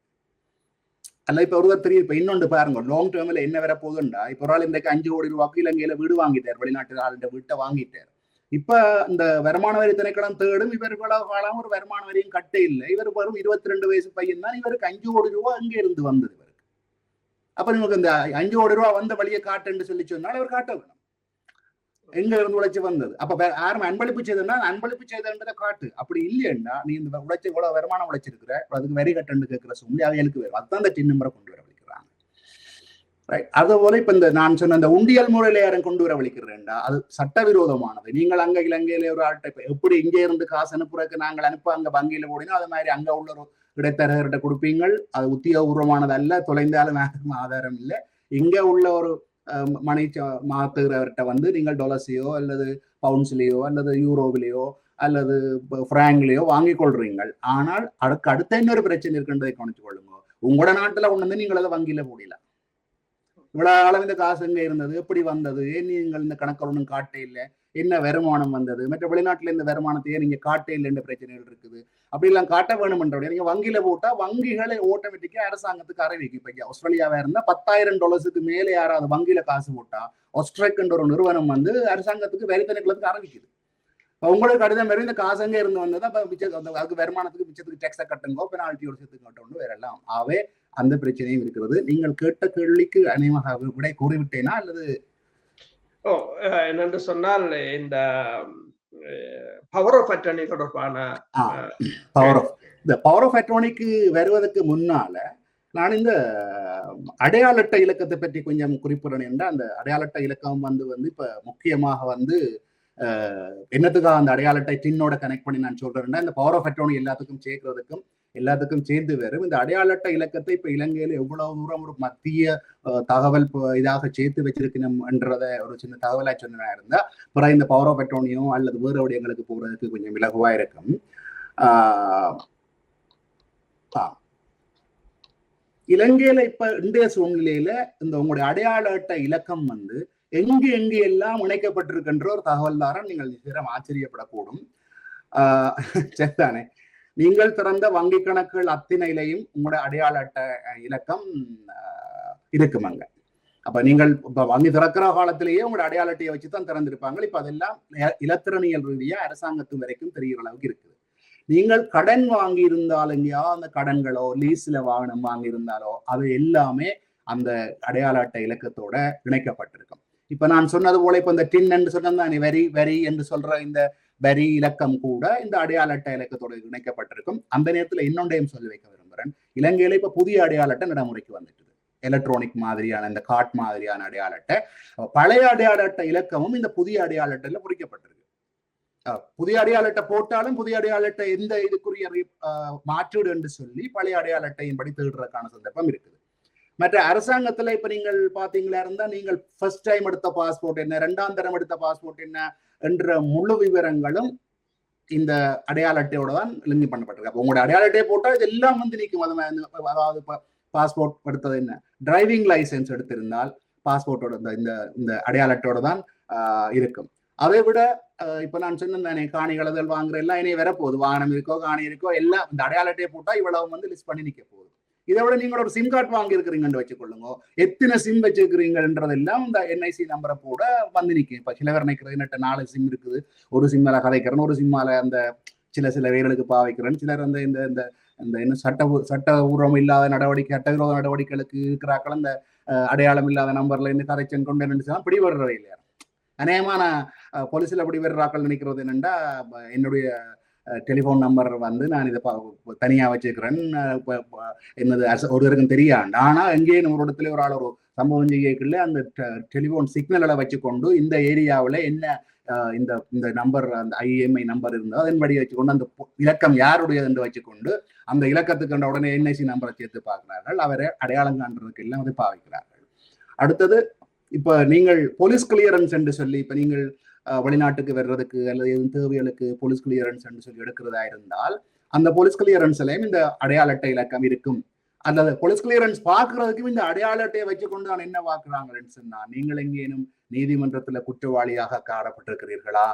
அல்ல இப்ப ஒருவர் தெரியும். இப்ப இன்னொன்று பாருங்க, லாங் டேர்ம்ல என்ன வர போகுதுண்டா, இப்ப ஒரு ஆள் இன்றைக்கு 5 கோடி ரூபாய்க்கு இலங்கையில வீடு வாங்கிட்டார், வெளிநாட்டு ஆளுடைய வீட்டை வாங்கிட்டார். இப்ப இந்த வருமான வரி திணைக்களம் தேடும், இவர்களால் ஒரு வருமான வரியும் கட்ட இல்லை, இவர் வரும் 22 வயசு பையன் தான், இவருக்கு 5 கோடி ரூபாய் அங்கே இருந்து வந்தது இவருக்கு. அப்ப நமக்கு இந்த 5 கோடி ரூபாய் வந்த வழியை காட்டுன்னு சொல்லி சொன்னால் அவர் காட்ட வேணும் எங்க இருந்து உழைச்சு வந்தது. அப்ப யாரும் அன்பளிப்பு செய்தா அன்பளிப்பு செய்தன்றதை காட்டு. அப்படி இல்லையா நீ இந்த உழைச்சி இவ்வளவு வருமானம் உழைச்சிருக்கிற, அதுக்கு வரி கட்டண்டு கேட்கிற சொல்லி அவைகளுக்கு வேறு. அதுதான் இந்த டின் நம்பரை கொண்டு வர வலிக்கிறாங்க. அது போல இப்ப இந்த நான் சொன்ன இந்த உண்டியல் முறையில யாரும் கொண்டு வர வலிக்கிறேன்டா அது சட்டவிரோதமானது. நீங்கள் அங்க இலங்கையில ஒரு ஆள்கிட்ட எப்படி இங்கே இருந்து காசு அனுப்புறதுக்கு நாங்கள் அனுப்ப அங்க வங்கியில போடினா அது மாதிரி அங்க உள்ள ஒரு இடைத்தரகர்கிட்ட கொடுப்பீங்கள். அது உத்தியோகபூர்வமானது அல்ல, தொலைந்தாலும் ஆதாரம் இல்லை. இங்க உள்ள ஒரு மணி மாத்துகிறவர்கிட்ட நீங்கள் டாலர்ஸையோ அல்லது பவுண்ட்ஸ்லயோ அல்லது யூரோவிலையோ அல்லது பிராங்க்லயோ வாங்கி கொள்றீங்கள். ஆனால் அடுத்த இன்னொரு பிரச்சனை இருக்குன்றதை கவனிச்சு கொள்ளுங்க. உங்களோட நாட்டுல ஒண்ணு நீங்கள் அதை வங்கியில போடல. இவ்வளவு அளவு இந்த காசு எங்க இருந்தது, எப்படி வந்தது, ஏன் நீங்கள் இந்த கணக்கில் ஒன்றும் காட்ட இல்லை, என்ன வருமானம் வந்தது, மற்ற வெளிநாட்டுல இந்த வருமானத்தையே நீங்க காட்ட இல்லைன்ற பிரச்சனைகள் இருக்குது. அப்படி எல்லாம் காட்ட வேணும்ன்றோட நீங்க வங்கியில போட்டா வங்கிகளை ஆட்டோமேட்டிக்கா அரசாங்கத்துக்கு அறிவிக்கும். இப்ப ஆஸ்திரேலியாவா இருந்தா $10,000 மேலே யாராவது வங்கியில காசு போட்டா ஆஸ்ட்ரேலியன்ற ஒரு நிறுவனம் அரசாங்கத்துக்கு வரி திணைக்களத்துக்கு அறிவிக்குது. உங்களுக்கு கடிதம் வரும், இந்த காசு அங்கே இருந்து வந்தது, அதுக்கு வருமானத்துக்கு மிச்சத்துக்கு டேக்ஸை கட்டுங்கோ, பெனால்ட்டி ஒரு சேர்த்து கட்டணும், வேற எல்லாம் ஆவே அந்த பிரச்சனையும் இருக்கிறது. நீங்கள் கேட்ட கேள்விக்கு அநேகமாக விடை கூறிவிட்டேனா அல்லது?
என்னென்று சொன்னால் இந்த பவர் ஆஃப் அட்டர்னி தொடர்பான
பவர் ஆஃப் அட்டர்னிக்கு வருவதற்கு முன்னால நான் இந்த அடையாள அட்டை இலக்கத்தை பற்றி கொஞ்சம் குறிப்பிடணும். என்றால் அந்த அடையாள அட்டை இலக்கம் இப்ப முக்கியமாக என்னத்துக்காக அந்த அடையாள அட்டை டின்னோட கனெக்ட் பண்ணி நான் சொல்றேன்னா, இந்த பவர் ஆஃப் அட்டர்னி எல்லாத்துக்கும் சேர்க்கிறதுக்கும் எல்லாத்துக்கும் சேர்ந்து வரும். இந்த அடையாள அட்டை இலக்கத்தை இப்ப இலங்கையில எவ்வளவு தூரம் ஒரு மத்திய தகவல் இதாக சேர்த்து வச்சிருக்கணும் என்றத ஒரு சின்ன தகவலா சொன்னா இருந்தா அப்புறம் இந்த பவர் ஆஃப் அட்டர்னியோ அல்லது வேறு விடயங்களுக்கு போறதுக்கு கொஞ்சம் இலகுவா இருக்கும். இலங்கையில இப்ப இன்றைய சூழ்நிலையில இந்த உங்களுடைய அடையாள அட்டை இலக்கம் எங்கு எல்லாம் இணைக்கப்பட்டிருக்கின்ற ஒரு தகவல் தாரம் நீங்கள் நிச்சயம் ஆச்சரியப்படக்கூடும். சரிதானே? நீங்கள் திறந்த வங்கி கணக்குகள் அத்தனையிலையும் உங்களுடைய அடையாள அட்டை இலக்கம் இருக்குமாங்க. அப்ப நீங்கள் இப்ப வங்கி திறக்கிற காலத்திலேயே உங்களோட அடையாள அட்டையை வச்சுதான் திறந்திருப்பாங்க. இப்ப அதெல்லாம் இலத்திரனியல் ரீதியா அரசாங்கத்து வரைக்கும் தெரிகிற அளவுக்கு இருக்குது. நீங்கள் கடன் வாங்கி இருந்தாலும் எங்கேயாவது அந்த கடன்களோ லீஸ்ல வாகனம் வாங்கி இருந்தாலோ அது எல்லாமே அந்த அடையாள அட்டை இலக்கத்தோட இணைக்கப்பட்டிருக்கும். இப்ப நான் சொன்னது போல இப்ப இந்த டின் என்று சொன்னது வரி என்று சொல்ற இந்த வரி இலக்கம் கூட இந்த அடையாள அட்டை இலக்கத்தோடு இணைக்கப்பட்டிருக்கும். அந்த நேரத்தில் இன்னொன்றையும் சொல்லி வைக்க விரும்புகிறேன். இலங்கையில இப்ப புதிய அடையாள அட்டை நடைமுறைக்கு வந்துட்டு, எலக்ட்ரானிக் மாதிரியான இந்த கார்ட் மாதிரியான அடையாள அட்டை. பழைய அடையாள அட்டை இலக்கமும் இந்த புதிய அடையாள அட்டையில பொறிக்கப்பட்டிருக்கு. புதிய அடையாள அட்டை போட்டாலும் புதிய அடையாள அட்டை எந்த இதுக்குரிய மாற்றீடு என்று சொல்லி பழைய அடையாள அட்டையின்படி தேடுறதுக்கான சந்தர்ப்பம் இருக்குது. மற்ற அரசாங்கத்துல இப்ப நீங்கள் பாத்தீங்களா இருந்தா நீங்கள் ஃபர்ஸ்ட் டைம் எடுத்த பாஸ்போர்ட் என்ன, 2ஆம் தரம் எடுத்த பாஸ்போர்ட் என்ன என்ற முழு விவரங்களும் இந்த அடையாள அட்டையோட தான் லிங்க் பண்ணப்பட்டிருக்கு. அப்போ உங்களோட அடையாள அட்டையை போட்டா இதெல்லாம் நிற்கும். அதாவது பாஸ்போர்ட் எடுத்தது என்ன, டிரைவிங் லைசன்ஸ் எடுத்திருந்தால் பாஸ்போர்ட்டோட இந்த அடையாள அட்டையோட தான் இருக்கும். அதை விட இப்ப நான் சொன்னேன் காணிகள் வாங்குற எல்லாம் இனி வரப்போகுது, வாகனம் இருக்கோ காணி இருக்கோ எல்லாம் இந்த அடையாள அட்டையை போட்டா இவ்வளவு லிஸ்ட் பண்ணி நிக்க போகுது. இதை விட நீங்கள் ஒரு சிம் கார்டு வாங்கி இருக்கிறீங்கன்னு வச்சுக்கொள்ளுங்க, எத்தனை சிம் வச்சிருக்கிறீங்கன்றதெல்லாம் இந்த என்ஐசி நம்பரை போட வந்து நிற்கும். இப்ப சில பேர் நினைக்கிறது என்னட்ட 4 சிம் இருக்குது, ஒரு சிம்மால கதைக்கிறேன், ஒரு சிம்மால அந்த சில வேர்களுக்கு பாவிக்கிறேன், சிலர் அந்த இந்த இந்த இந்த என்ன சட்டபூர்வம் இல்லாத நடவடிக்கை, சட்டவிரோத நடவடிக்கைகளுக்கு இருக்கிறாக்கள் அந்த அடையாளம் இல்லாத நம்பர்ல இருந்து கரைச்சன் கொண்டு நினைச்சுதான் பிடிபடுறது இல்லையா. அநேகமான போலீஸ்ல பிடிபடுறாக்கள் நினைக்கிறது என்னன்னா, என்னுடைய டெலிஃபோன் நம்பர் வந்து நான் இதை தனியா வச்சுக்கிறேன், என்னது ஒருவருக்கும் தெரியாது. ஆனா எங்கேயும் ஒரு இடத்துல ஒரு ஆள் ஒரு சம்பவம் செய்யக்குள்ள அந்த டெலிஃபோன் சிக்னலை வச்சுக்கொண்டு இந்த ஏரியாவில் என்ன இந்த இந்த நம்பர், அந்த ஐஎம்ஐ நம்பர் இருந்தோ அதன்படி வச்சுக்கொண்டு அந்த இலக்கம் யாருடையது என்று வச்சுக்கொண்டு அந்த இலக்கத்துக்கு கண்ட உடனே என்ஐசி நம்பரை சேர்த்து பார்க்கிறார்கள். அவரை அடையாளம் காண்றதுக்கு எல்லாம் அதை பாவிக்கிறார்கள். அடுத்தது, இப்ப நீங்கள் போலீஸ் கிளியரன்ஸ் என்று சொல்லி இப்ப நீங்கள் வெளிநாட்டுக்கு வர்றதுக்கு அல்லது எதுவும் தேவைகளுக்கு போலீஸ் கிளியரன்ஸ் என்று சொல்லி எடுக்கிறதா இருந்தால் அந்த போலீஸ் கிளியரன்ஸ்லயும் இந்த அடையாள அட்டை இலக்கம் இருக்கும். அல்லது போலீஸ் கிளியரன்ஸ் பார்க்கறதுக்கும் இந்த அடையாள அட்டையை வச்சுக்கொண்டு நான் என்ன பார்க்கிறாங்கன்னு சொன்னா, நீங்கள் எங்கேனும் நீதிமன்றத்துல குற்றவாளியாக காணப்பட்டிருக்கிறீர்களா,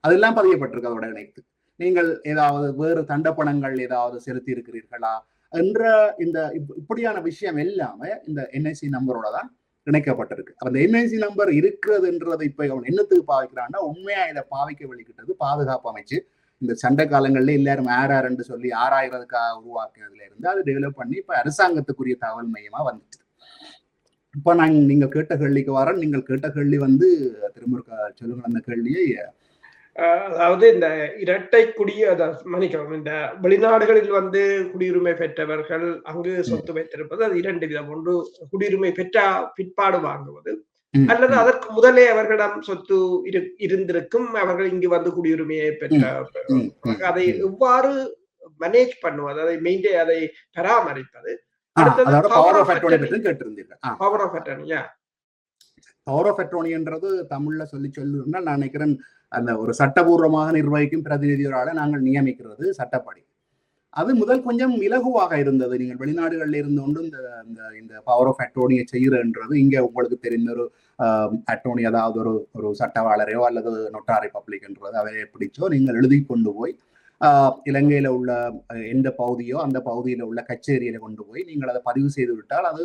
அதெல்லாம் பதியப்பட்டிருக்கு. அதோட இணைத்து நீங்கள் ஏதாவது வேறு தண்டப்பணங்கள் ஏதாவது செலுத்தி இருக்கிறீர்களா என்ற இந்த இப்படியான விஷயம் எல்லாமே இந்த என்ஐசி நம்பரோட தான் இணைக்கப்பட்டிருக்கு. அந்த என்ஐசி நம்பர் இருக்கிறதுன்றது இப்ப அவன் என்னத்துக்கு பாவிக்கிறான்னா, உண்மையா இதை பாவிக்க வெளிக்கிட்டது பாதுகாப்பு அமைச்சு இந்த சண்டை காலங்கள்ல எல்லாரும் ஆர்ஆர்ன்னு சொல்லி 6000க்காக உருவாக்குறதுல இருந்து அதை டெவலப் பண்ணி இப்ப அரசாங்கத்துக்குரிய தகவல் மையமா வந்துச்சு. இப்ப நீங்க கேட்ட கேள்விக்கு வரேன். நீங்கள் கேட்ட கேள்வி வந்து திரும்ப சொல்லுங்க அந்த கேள்வியை.
அதாவது இந்த இரட்டை மன்னிக்கவும், இந்த வெளிநாடுகளில் வந்து குடியுரிமை பெற்றவர்கள் அங்கு சொத்து வைத்திருப்பது அது 2 விதம். ஒன்று குடியுரிமை பெற்ற பிற்பாடு வாங்குவது, அல்லது அதற்கு முதலே அவர்களிடம் சொத்து இருந்திருக்கும், அவர்கள் இங்கு வந்து குடியுரிமையை பெற்ற. அதை எவ்வாறு மேனேஜ் பண்ணுவது, அதை பராமரிப்பது.
பவர் ஆஃப் அட்டர்னி என்றது தமிழ்ல சொல்லுன்னா நான் நினைக்கிறேன் அந்த ஒரு சட்டபூர்வமாக நிர்வகிக்கும் பிரதிநிதியோட நாங்கள் நியமிக்கிறது சட்டப்படி. அது முதல் கொஞ்சம் இலகுவாக இருந்தது. நீங்கள் வெளிநாடுகள்ல இருந்து கொண்டு இந்த பவர் ஆஃப் அட்டோர்னியை செய்யறன்றது இங்க உங்களுக்கு தெரிந்த ஒரு அட்டோர்னி, அதாவது ஒரு சட்டவாளரையோ அல்லது நொட்டாரி பப்ளிக்ன்றது அவையை பிடிச்சோ நீங்கள் எழுதி கொண்டு போய் இலங்கையில உள்ள எந்த பகுதியோ அந்த பகுதியில உள்ள கச்சேரியில கொண்டு போய் நீங்கள் அதை பதிவு செய்து விட்டால் அது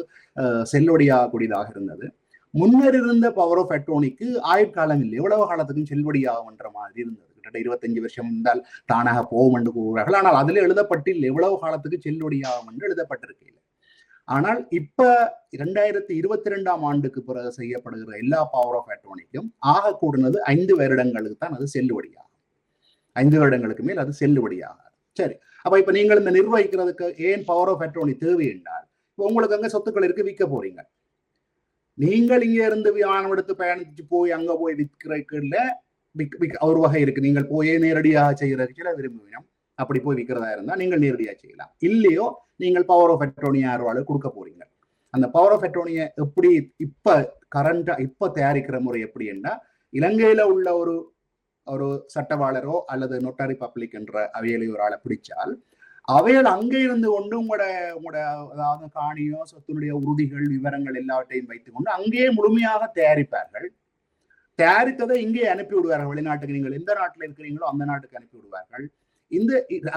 செல்லுபடியாகக்கூடியதாக இருந்தது. முன்னர் இருந்த பவர் ஆஃப் அட்டோர்னிக்கு ஆயுட்காலம் இல்லை, எவ்வளவு காலத்துக்கும் செல்லுபடியாகும்ன்ற மாதிரி இருந்தது. கிட்டத்தட்ட 25 வருஷம் இருந்தால் தானாக போகும் என்று கூறுகிறார்கள். ஆனால் அதுல எழுதப்பட்டில்லை எவ்வளவு காலத்துக்கு செல்லுபடியாகும் என்று எழுதப்பட்டிருக்கீங்க. ஆனால் இப்ப 2022ஆம் ஆண்டுக்கு பிறகு செய்யப்படுகிற எல்லா பவர் ஆஃப் அட்டோர்னிக்கும் ஆக கூடுனது 5 வருடங்களுக்கு தான் அது செல்லுபடியாகும். 5 வருடங்களுக்கு மேல் அது செல்லுபடியாகாது. சரி, அப்ப இப்ப நீங்கள் இந்த நிர்வகிக்கிறதுக்கு ஏன் பவர் ஆஃப் அட்டோர்னி தேவை என்றால், இப்ப உங்களுக்கு அங்க சொத்துக்கள் இருக்கு, விற்க போறீங்க. நீங்கள் இங்க இருந்து விமானம் எடுத்து பயணிச்சு போய் அங்க போய் விற்கிறதுக்குள்ள ஒரு வகை இருக்கு. நீங்கள் போய் நேரடியாக செய்யறதுக்கு சில விரும்புவீங்க, அப்படி போய் விற்கிறதா இருந்தா நீங்கள் நேரடியாக செய்யலாம். இல்லையோ நீங்கள் பவர் ஆஃப் அட்டோர்னி யாரும் கொடுக்க போறீங்க. அந்த பவர் ஆஃப் அட்டோர்னியை எப்படி இப்ப தயாரிக்கிற முறை எப்படி என்றா, இலங்கையில உள்ள ஒரு சட்டவாளரோ அல்லது நொட்டாரி பப்ளிக் என்ற அவையிலே ஒரு ஆளை பிடிச்சால் அவைகள் அங்கே இருந்து கொண்டு உங்களோட அதாவது காணியோ சொத்தினுடைய உறுதிகள் விவரங்கள் எல்லாவற்றையும் வைத்துக் கொண்டு அங்கேயே முழுமையாக தயாரிப்பார்கள். தயாரித்ததை இங்கே அனுப்பி விடுவார்கள். வெளிநாட்டுக்கு நீங்கள் எந்த நாட்டில் இருக்கிறீங்களோ அந்த நாட்டுக்கு அனுப்பி விடுவார்கள்.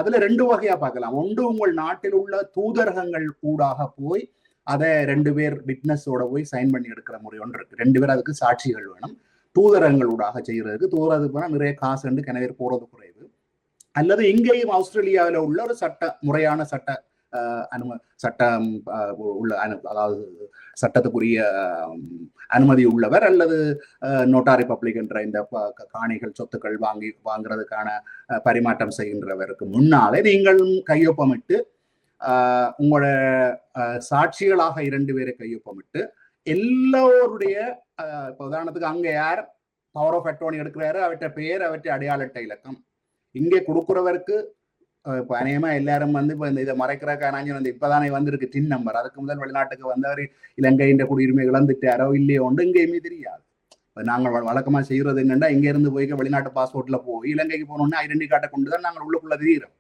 அதுல 2 வகையா பார்க்கலாம். ஒன்று, உங்கள் நாட்டில் உள்ள தூதரகங்கள் ஊடாக போய் அதை 2 பேர் விட்னஸோட போய் சைன் பண்ணி எடுக்கிற முறை ஒன்று இருக்கு. 2 பேர் அதுக்கு சாட்சிகள் வேணும். தூதரகங்கள் ஊடாக செய்யறதுக்கு தூதரத்துக்கு போனால் நிறைய காசு என்று கிணறு போறது குறைவு. அல்லது இங்கேயும் ஆஸ்திரேலியாவில் உள்ள ஒரு முறையான சட்டம் உள்ள அதாவது சட்டத்துக்குரிய அனுமதி உள்ளவர் அல்லது நோட்டாரி பப்ளிக் என்ற இந்த காணிகள் சொத்துக்கள் வாங்குறதுக்கான பரிமாற்றம் செய்கின்றவருக்கு முன்னாலே நீங்கள் கையொப்பமிட்டு உங்களோட சாட்சிகளாக 2 பேரை கையொப்பமிட்டு எல்லோருடைய உதாரணத்துக்கு அங்க யார் பவர் ஆஃப் அட்டோர்னி எடுக்கிறாரு, அவற்றை பெயர், அவற்றை அடையாள அட்டை இலக்கம். இங்கே கொடுக்குறவருக்கு இப்ப அநேகமா எல்லாரும் வந்து இப்ப இதை மறைக்கிறக்கான இப்பதானே வந்திருக்கு டின் நம்பர். அதுக்கு முதல் வெளிநாட்டுக்கு வந்தவர் இலங்கையின் குடியுரிமை இழந்துட்டாரோ இல்லையோ ஒன்று இங்கேயுமே தெரியாது. நாங்கள் வழக்கமா செய்யறது என்னன்னா, இங்க இருந்து போய் வெளிநாட்டு பாஸ்போர்ட்ல போய் இலங்கைக்கு போனோம்னா ஐடென்டி கார்டை கொண்டுதான் நாங்கள் உள்ளுக்குள்ள தெரிகிறோம்.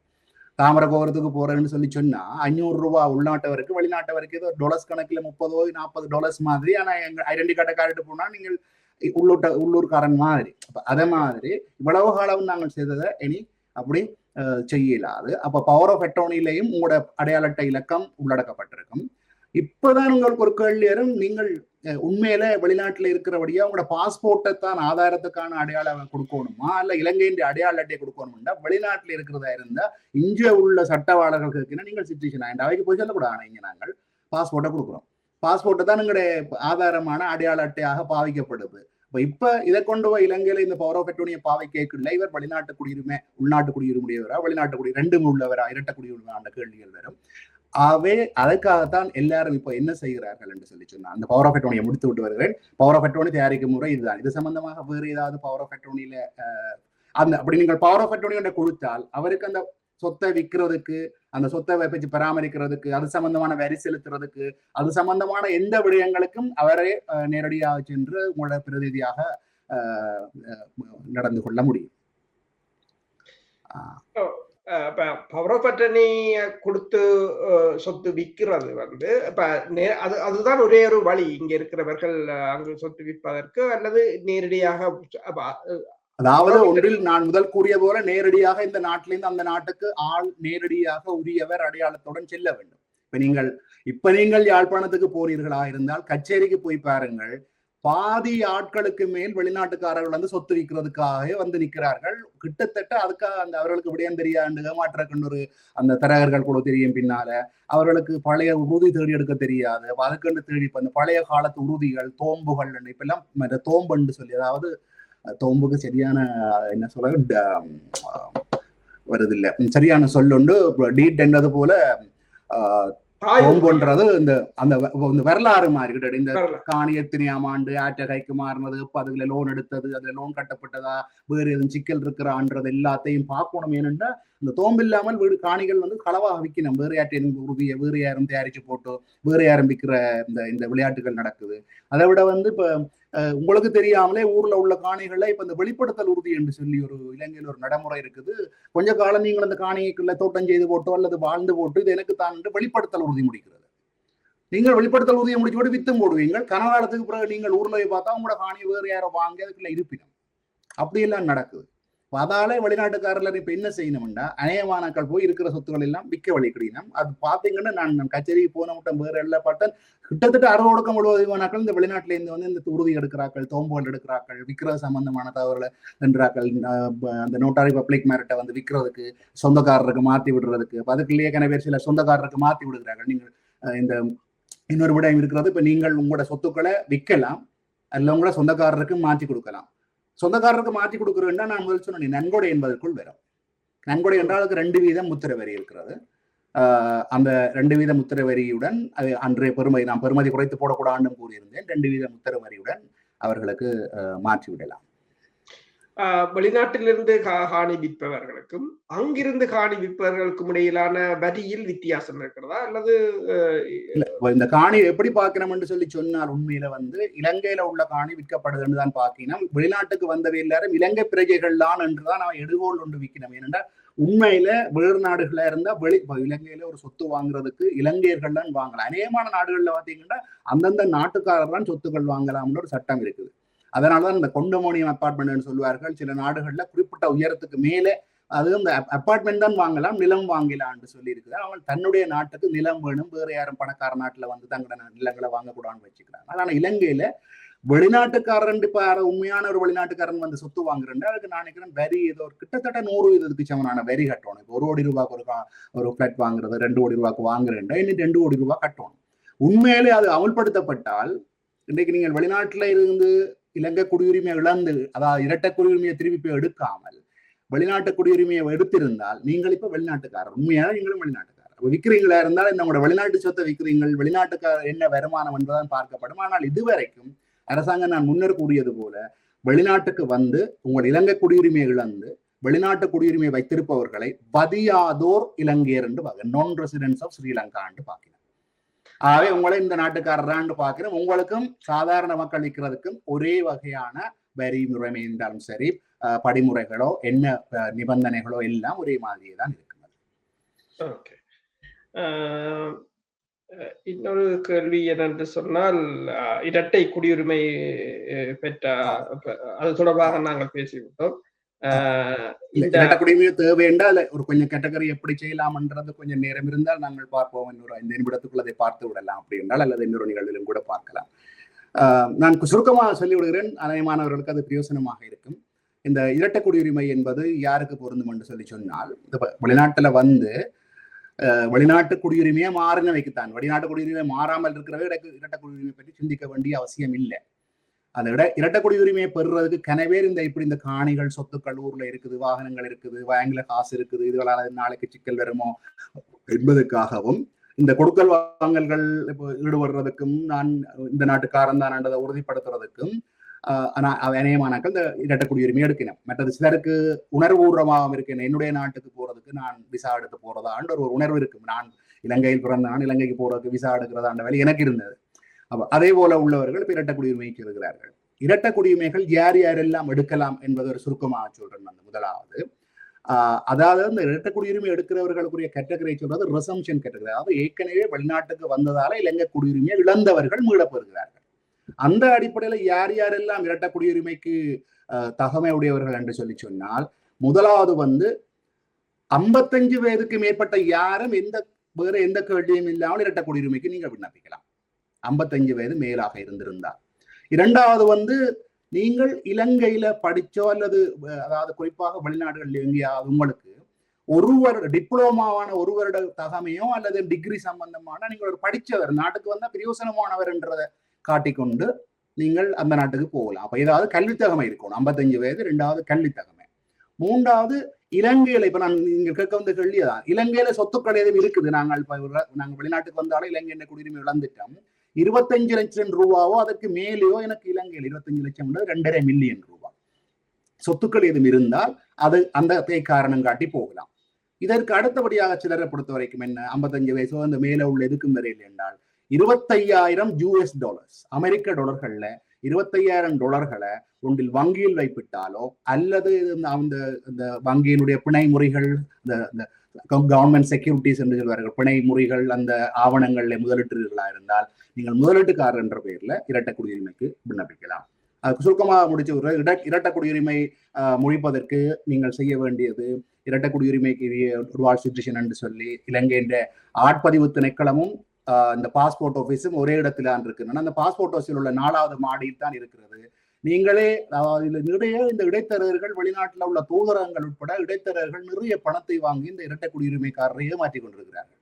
தாமரை கோபுரத்துக்கு போறேன்னு சொன்னா 500 ரூபாய் உள்நாட்டவருக்கு, வெளிநாட்டவருக்கு ஏதோ டாலர்ஸ் கணக்குல $30-40 மாதிரி. ஆனா எங்க ஐடென்டி கார்டை காட்டிட்டு போனா நீங்கள் உள்ளூர்காரன் மாதிரி. அதே மாதிரி இவ்வளவு காலம் நாங்கள் செய்ததை இனி அப்படி செய்யலாது. அப்ப பவர் ஆஃப் அட்டோர்னிலையும் உங்களோட அடையாள அட்டை இலக்கம் உள்ளடக்கப்பட்டிருக்கும். இப்பதான் உங்களுக்கு ஒரு கேள்வி வரும், நீங்கள் உண்மையில வெளிநாட்டுல இருக்கிறபடியா உங்களோட பாஸ்போர்ட்டை தான் ஆதாரத்துக்கான அடையாளம் கொடுக்கணுமா இல்ல இலங்கையின் அடையாள அட்டையை கொடுக்கணும்னா வெளிநாட்டுல இருக்கிறதா இருந்தா இங்க உள்ள சட்டவாளர்களுக்கு இருக்குன்னா நீங்கள் சிட்டிசன் ஆகிட்டு அவைக்கு போய் சொல்லக்கூடாது. இங்க நாங்கள் பாஸ்போர்ட்டை கொடுக்குறோம், பாஸ்போர்ட்டை தான் எங்களுடைய ஆதாரமான அடையாள அட்டையாக பாவிக்கப்படுது. இப்ப இதை கொண்டு போய் இலங்கையில இந்த பவர் ஆஃப் அட்டோர்னியை பாவிக்கல, இவர் வெளிநாட்டு குடியுரிமை உள்நாட்டு குடியுரிமையவரா வெளிநாட்டு குடி ரெண்டும் உள்ளவரா இரட்ட குடியுரிமை கேள்விகள் வரும். ஆகவே அதற்காகத்தான் எல்லாரும் இப்ப என்ன செய்கிறார்கள் என்று சொல்லி சொன்னா, அந்த பவர் ஆஃப் அட்டோர்னியை முடித்து விட்டு வருகிறேன். பவர் ஆஃப் அட்டோர்னி தயாரிக்கும் முறை இதுதான். இது சம்பந்தமாக வேறு ஏதாவது பவர் ஆஃப் அட்டோர்னியில அந்த அப்படி நீங்கள் பவர் ஆஃப் அட்டோர்னி கொடுத்தால் அவருக்கு அந்த சொத்தை விற்கிறதுக்கு, அந்த சொத்தை வச்சு பராமரிக்கிறதுக்கு, அது சம்பந்தமான வரி செலுத்துறதுக்கு, அது சம்பந்தமான எந்த விடயங்களுக்கும் அவரே நேரடியாக சென்று உங்களோட பிரதிநிதியாக நடந்து கொள்ள முடியும்.
பவர் ஆஃப் அட்டர்னி கொடுத்து சொத்து விற்கிறது அதுதான் ஒரே ஒரு வழி இங்க இருக்கிறவர்கள் அங்கு சொத்து விற்பதற்கு, அல்லது நேரடியாக,
அதாவது ஒன்றில் நான் முதல் கூறிய போல நேரடியாக இந்த நாட்டிலிருந்து அந்த நாட்டுக்கு ஆள் நேரடியாக உரியவர் அடையாளத்துடன் செல்ல வேண்டும். இப்ப நீங்கள் யாழ்ப்பாணத்துக்கு போறீர்களா இருந்தால் கச்சேரிக்கு போய் பாருங்கள், பாதி ஆட்களுக்கு மேல் வெளிநாட்டுக்காரர்கள் வந்து சொத்து விற்கிறதுக்காக வந்து நிற்கிறார்கள். கிட்டத்தட்ட அதுக்காக அந்த அவர்களுக்கு விடயம் தெரியாது, ஏமாற்றக்கண்ணொரு அந்த தரகர்கள் கூட தெரியும். பின்னால அவர்களுக்கு பழைய உறுதி தேடி எடுக்க தெரியாது. அதுக்கு தேடி அந்த பழைய காலத்து உறுதிகள், தோம்புகள், இப்ப எல்லாம் தோம்புன்னு சொல்லி, அதாவது தோம்புக்கு சரியான என்ன சொல்ல வருது இல்ல, சரியான சொல்லுண்டு டீட் என்றது போல தோம்புன்றது இந்த அந்த வரலாறு மாதிரி. இந்த காணி எத்தனையாம் ஆண்டு ஆற்றகைக்கு மாறினது, இப்ப அதுல லோன் எடுத்தது, அதுல லோன் கட்டப்பட்டதா, வேறு எதுவும் சிக்கல் இருக்கிறான்றது எல்லாத்தையும் பார்க்கணும். ஏனென்றா இந்த தோம்பு இல்லாமல் வீடு காணிகள் வந்து களவாக விற்கணும். வேறு யாற்றின் உறுதியை வேறு யாரும் தயாரிச்சு போட்டு வேறு யாரும் விற்கிற இந்த விளையாட்டுகள் நடக்குது. அதை விட வந்து இப்ப உங்களுக்கு தெரியாமலே ஊர்ல உள்ள காணிகளை இப்ப இந்த வெளிப்படுத்தல் உறுதி என்று சொல்லி ஒரு இலங்கையில் ஒரு நடைமுறை இருக்குது. கொஞ்ச காலம் நீங்கள் அந்த காணிக்குள்ள தோட்டம் செய்து போட்டோ அல்லது வாழ்ந்து போட்டு இது எனக்கு தான் வெளிப்படுத்தல் உறுதி முடிக்கிறது. நீங்கள் வெளிப்படுத்தல் உறுதியை முடிச்சு போட்டு வித்தும் போடுவீங்க. கனகாலத்துக்கு பிறகு நீங்கள் ஊர்ல போய் பார்த்தா உங்களோட காணியை வேறு யாரோ வாங்கி அதுக்குள்ள இருப்பினும் அப்படியெல்லாம் நடக்குது. அதால வெளிநாட்டுக்காரர்கள் இப்ப என்ன செய்யணும்னா அநேகமானாக்கள் போய் இருக்கிற சொத்துக்கள் எல்லாம் விற்க வழிக்கிடணும். அது பாத்தீங்கன்னா நான் கச்சேரிக்கு போன மட்டும் வேற எல்லாம் பார்த்தேன், கிட்டத்தட்ட 60 முழுவதுமானாக்கள் இந்த வெளிநாட்டுல இருந்து வந்து இந்த உறுதி எடுக்கிறார்கள், தோம்புகள் எடுக்கிறார்கள், விற்கிறது சம்பந்தமான தகவல்களை என்றாக்கள், அந்த நோட்டாரி பப்ளிக் மேரிட்டை வந்து விற்கிறதுக்கு சொந்தக்காரருக்கு மாத்தி விடுறதுக்கு. அதுக்குள்ளேயே கன சில சொந்தக்காரருக்கு மாத்தி விடுகிறார்கள். நீங்கள் இந்த இன்னொரு விடயம் இருக்கிறது, இப்ப நீங்கள் உங்களோட சொத்துக்களை விற்கலாம், அல்ல உங்களோட சொந்தக்காரருக்கு மாற்றி கொடுக்கலாம். சொந்தக்காரருக்கு மாற்றி கொடுக்குறேன்னா நான் முதல் சொன்னேன் நன்கொடை என்பதற்குள் வரும். நன்கொடை என்றால் அதுக்கு 2% முத்திரை வரி இருக்கிறது. அந்த 2% முத்திரை வரியுடன் அன்றைய பெறுமதி, நான் பெறுமதி குறைத்து போடக்கூடாதுன்னு கூறியிருந்தேன், 2% முத்திரை வரியுடன் அவர்களுக்கு மாற்றி விடலாம்.
வெளிநாட்டிலிருந்து காணி விற்பவர்களுக்கும் அங்கிருந்து காணி விற்பவர்களுக்கும் இடையிலான வரியில் வித்தியாசம் இருக்கிறதா, அல்லது
இந்த காணி எப்படி பார்க்கணும்னு சொல்லி சொன்னால் உண்மையில வந்து இலங்கையில உள்ள காணி விற்கப்படுதுன்னு தான் பார்க்கணும். வெளிநாட்டுக்கு வந்தவை எல்லாரும் இலங்கை பிரஜைகள் தான் என்றுதான் நான் எடுகோள் ஒன்று விற்கணும். ஏனென்றா உண்மையில வேறு நாடுகளா இருந்தா இலங்கையில ஒரு சொத்து வாங்குறதுக்கு இலங்கையர்கள் தான் வாங்கலாம். அநேகமான நாடுகள்ல பாத்தீங்கன்னா அந்தந்த நாட்டுக்காரர் தான் சொத்துக்கள் வாங்கலாம்னு ஒரு சட்டம் இருக்குது. அதனாலதான் இந்த கொண்டமோனியம் அப்பார்ட்மெண்ட் சொல்லுவார்கள். சில நாடுகள்ல குறிப்பிட்ட உயரத்துக்கு மேலே அது இந்த அப்பார்ட்மெண்ட் தான் வாங்கலாம், நிலம் வாங்கலாம்னு சொல்லி இருக்குது. அவன் தன்னுடைய நாட்டுக்கு நிலம் வேணும், வேற யாரும் பணக்கார நாட்டுல வந்து தங்களோட நிலங்களை வாங்கக்கூடாதுன்னு வச்சுக்கிறாங்க. ஆனா இலங்கையில வெளிநாட்டுக்காரன் இப்ப உண்மையான ஒரு வெளிநாட்டுக்காரன் வந்து சொத்து வாங்குறேன், அதுக்கு நான் நினைக்கிறேன் வரி ஏதோ கிட்டத்தட்ட 100% சமனான வரி கட்டணும். இப்போ 1 கோடி ரூபாய்க்கு ஒரு பிளாட் வாங்குறது, 2 கோடி ரூபாய்க்கு வாங்குறேன், இன்னும் 2 கோடி ரூபாய் கட்டணும். உண்மையிலே அது அமல்படுத்தப்பட்டால் இன்றைக்கு நீங்கள் வெளிநாட்டுல இருந்து இலங்கை குடியுரிமையை இழந்து, அதாவது இரட்டை குடியுரிமையை திருப்பி எடுக்காமல் வெளிநாட்டு குடியுரிமையை எடுத்திருந்தால் நீங்கள் இப்ப வெளிநாட்டுக்காரர், உண்மையான நீங்களும் வெளிநாட்டுக்காரர். விற்கிறீங்களா இருந்தால் இந்த உங்களோட வெளிநாட்டு சொத்தை விற்கிறீங்கள், வெளிநாட்டுக்காரர் என்ன வருமானம் என்பதுதான் பார்க்கப்படும். ஆனால் இதுவரைக்கும் அரசாங்கம் நான் முன்னர் கூறியது போல வெளிநாட்டுக்கு வந்து உங்கள் இலங்கை குடியுரிமையை இழந்து வெளிநாட்டு குடியுரிமையை வைத்திருப்பவர்களை வதியாதோர் இலங்கையர் என்று பார்க்க, நான் ரெசிடென்ட்ஸ் ஆஃப் ஸ்ரீலங்கா என்று பார்க்கிறேன். ஆகவே உங்களை இந்த நாட்டுக்காரரான்னு பார்க்கிறோம். உங்களுக்கும் சாதாரண மக்கள் விற்கிறதுக்கும் ஒரே வகையான வரி முறைமை இருந்தாலும் சரி, படிமுறைகளோ என்ன நிபந்தனைகளோ எல்லாம் ஒரே மாதிரியே தான் இருக்கிறது.
ஓகே, இன்னொரு கேள்வி என்னென்று சொன்னால், இரட்டை குடியுரிமை பெற்ற அது தொடர்பாக நாங்கள் பேசிவிட்டோம்.
இரட்ட குடியுரிமை தேவைண்டா ஒரு கொஞ்சம் கேட்டகரி எப்படி செய்யலாம்ன்றது கொஞ்சம் நேரம் இருந்தால் நாங்கள் பார்ப்போம். இன்னொரு 5 நிமிடத்துக்குள் அதை பார்த்து விடலாம் அப்படி என்றால், அல்லது இன்னொரு நிகழ்விலும் கூட பார்க்கலாம். நான் சுருக்கமாக சொல்லிவிடுகிறேன், அநேகமானவர்களுக்கு அது பிரயோசனமாக இருக்கும். இந்த இரட்டை குடியுரிமை என்பது யாருக்கு பொருந்தும் என்று சொல்லி சொன்னால், வெளிநாட்டுல வந்து வெளிநாட்டு குடியுரிமையை மாறினவைக்குத்தான். வெளிநாட்டு குடியுரிமை மாறாமல் இருக்கிறவே இரட்டை குடியுரிமை பற்றி சிந்திக்க வேண்டிய அவசியம் இல்லை. அந்த இரட்டை குடியுரிமையை பெறுறதுக்கு கனவேர் இப்படி இந்த காணிகள், சொத்துக்கள் ஊர்ல இருக்குது, வாகனங்கள் இருக்குது, வயங்குல காசு இருக்குது, இதுகளால நாளைக்கு சிக்கல் வருமோ என்பதற்காகவும், இந்த கொடுக்கல் வாங்கல்கள் இப்போ ஈடுபடுறதுக்கும், நான் இந்த நாட்டுக்காரன் தான் என்றதை உறுதிப்படுத்துறதுக்கும் அநேகமானாக்கள் இந்த இரட்டை குடியுரிமை எடுக்கணும். மற்றது சிலருக்கு உணர்வுபூர்வமாக இருக்கேன், என்னுடைய நாட்டுக்கு போறதுக்கு நான் விசா எடுத்து போறதான்ற ஒரு உணர்வு இருக்கும். நான் இலங்கையில் பிறந்தான், இலங்கைக்கு போறதுக்கு விசா எடுக்கிறதான்ற வேலை எனக்கு இருந்தது. அதே போல உள்ளவர்கள் இப்ப இரட்டை குடியுரிமைக்கு இருக்கிறார்கள். இரட்டை குடியுரிமைகள் யார் யாரெல்லாம் எடுக்கலாம் என்பது ஒரு சுருக்கமாக சொல்றேன். அந்த முதலாவது, அதாவது இந்த இரட்டை குடியுரிமை எடுக்கிறவர்களுக்குரிய கேட்டகரி சொல்றது ரிசம்ஷன் கேட்டகரி. அதாவது ஏற்கனவே வெளிநாட்டுக்கு வந்ததால இலங்கை குடியுரிமையை இழந்தவர்கள் மீளப்பெறுகிறார்கள். அந்த அடிப்படையில யார் யாரெல்லாம் இரட்டை குடியுரிமைக்கு தகமை உடையவர்கள் என்று சொல்லி சொன்னால், முதலாவது வந்து 55 வயதுக்கு மேற்பட்ட யாரும் வேற எந்த கேள்வியும் இல்லாமல் இரட்டை குடியுரிமைக்கு நீங்க விண்ணப்பிக்கலாம், 55 வயது மேலாக இருந்திருந்தால். இரண்டாவது வந்து நீங்கள் இலங்கையில படிச்சோ அல்லது அதாவது குறிப்பாக வெளிநாடுகளில் எங்கேயாவது உங்களுக்கு டிப்ளோமாவான ஒரு வருட தகமையோ அல்லது டிகிரி சம்பந்தமான நீங்கள் ஒரு படிச்சவர், நாட்டுக்கு வந்தா பிரயோசனமானவர் என்றதை காட்டிக்கொண்டு நீங்கள் அந்த நாட்டுக்கு போகலாம். அப்ப ஏதாவது கல்வித்தகமை இருக்கணும். 55 வயது. இரண்டாவது கல்வித்தகமை. மூன்றாவது இலங்கையில இப்ப நீங்கள் கேட்க வந்த கேள்விதான், இலங்கையில சொத்துக்கள் எதுவும் இருக்குது, நாங்கள் வெளிநாட்டுக்கு வந்தாலும் இலங்கை குடியுரிமை இழந்துட்டோம், 25 லட்சம் ரூபாவோ அதற்கு மேலேயோ எனக்கு இலங்கையில் 25 லட்சம் 2.5 மில்லியன் ரூபாய் சொத்துக்கள் எதுவும் இருந்தால் அது அந்த காரணம் காட்டி போகலாம். இதற்கு அடுத்தபடியாக சிலரை பொறுத்த வரைக்கும் என்ன, 55 வயசோ அந்த மேல உள்ள எதுக்கும் வரையில் என்றால் $25,000 அமெரிக்க டாலர்கள்ல $25,000 ஒன்றில் வங்கியில் வைப்பிட்டாலோ அல்லது அந்த வங்கியினுடைய பிணை முறைகள், கவர்மெண்ட் செக்யூரிட்டிஸ் என்று சொல்வார்கள், பிணை முறைகள், அந்த ஆவணங்கள்ல முதலீட்டுகளா இருந்தால் நீங்கள் முதலீட்டுக்காரர் என்ற பெயர்ல இரட்டை குடியுரிமைக்கு விண்ணப்பிக்கலாம். அதுக்கு சுருக்கமாக முடிச்சு இரட்டை குடியுரிமை முடிப்பதற்கு நீங்கள் செய்ய வேண்டியது, இரட்டை குடியுரிமைக்கு டுவல் சிட்டிசன் என்று சொல்லி இலங்கையின் ஆட்பதிவு திணைக்களமும் இந்த பாஸ்போர்ட் ஆபீஸும் ஒரே இடத்துல இருக்கு. அந்த பாஸ்போர்ட் ஆபீஸில் உள்ள 4வது மாடியில் தான் இருக்கிறது. நீங்களே நிறைய இந்த இடைத்தரகர்கள், வெளிநாட்டில் உள்ள தூதரகங்கள் உட்பட இடைத்தரகர்கள் நிறைய பணத்தை வாங்கி இந்த இரட்டை குடியுரிமைக்காரரையே மாற்றிக் கொண்டிருக்கிறார்கள்.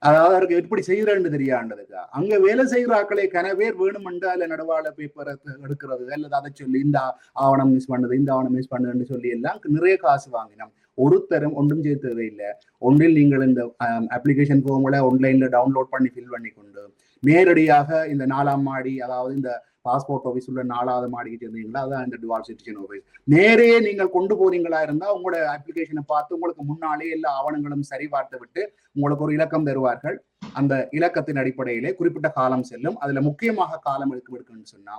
அதாவது அவருக்கு எப்படி செய்யறேன்னு தெரியாண்டதுக்கா அங்க வேலை செய்கிற ஆக்களை கனவேர் வேணுமென்று அதுல நடுவாள பேப்பரை எடுக்கிறது அல்லது அதை சொல்லி இந்த ஆவணம் மிஸ் பண்ணுது, இந்த ஆவணம் மிஸ் பண்ணுதுன்னு சொல்லி எல்லாம் நிறைய காசு வாங்கினோம். ஒருத்தரும் ஒன்றும் செய்ய தேவையில்லை. ஒன்றில் நீங்கள் இந்த அப்ளிகேஷன் ஃபார்ம்களை ஆன்லைன்ல டவுன்லோட் பண்ணி ஃபில் பண்ணி கொண்டு நேரடியாக இந்த 4ஆம் மாடி, அதாவது இந்த பாஸ்போர்ட் ஆஃபீஸ் உள்ள 4வது மாடிக்கு சேர்ந்தீங்களா, அதான் இந்த டுவல் சிட்டிசன் ஆஃபீஸ், நேரே நீங்கள் கொண்டு போறீங்களா இருந்தா உங்களோட அப்ளிகேஷனை பார்த்து உங்களுக்கு முன்னாலே எல்லா ஆவணங்களும் சரி பார்த்து விட்டு உங்களுக்கு ஒரு இலக்கம் தருவார்கள். அந்த இலக்கத்தின் அடிப்படையிலே குறிப்பிட்ட காலம் செல்லும். அதுல முக்கியமாக காலம் எடுக்குன்னு சொன்னா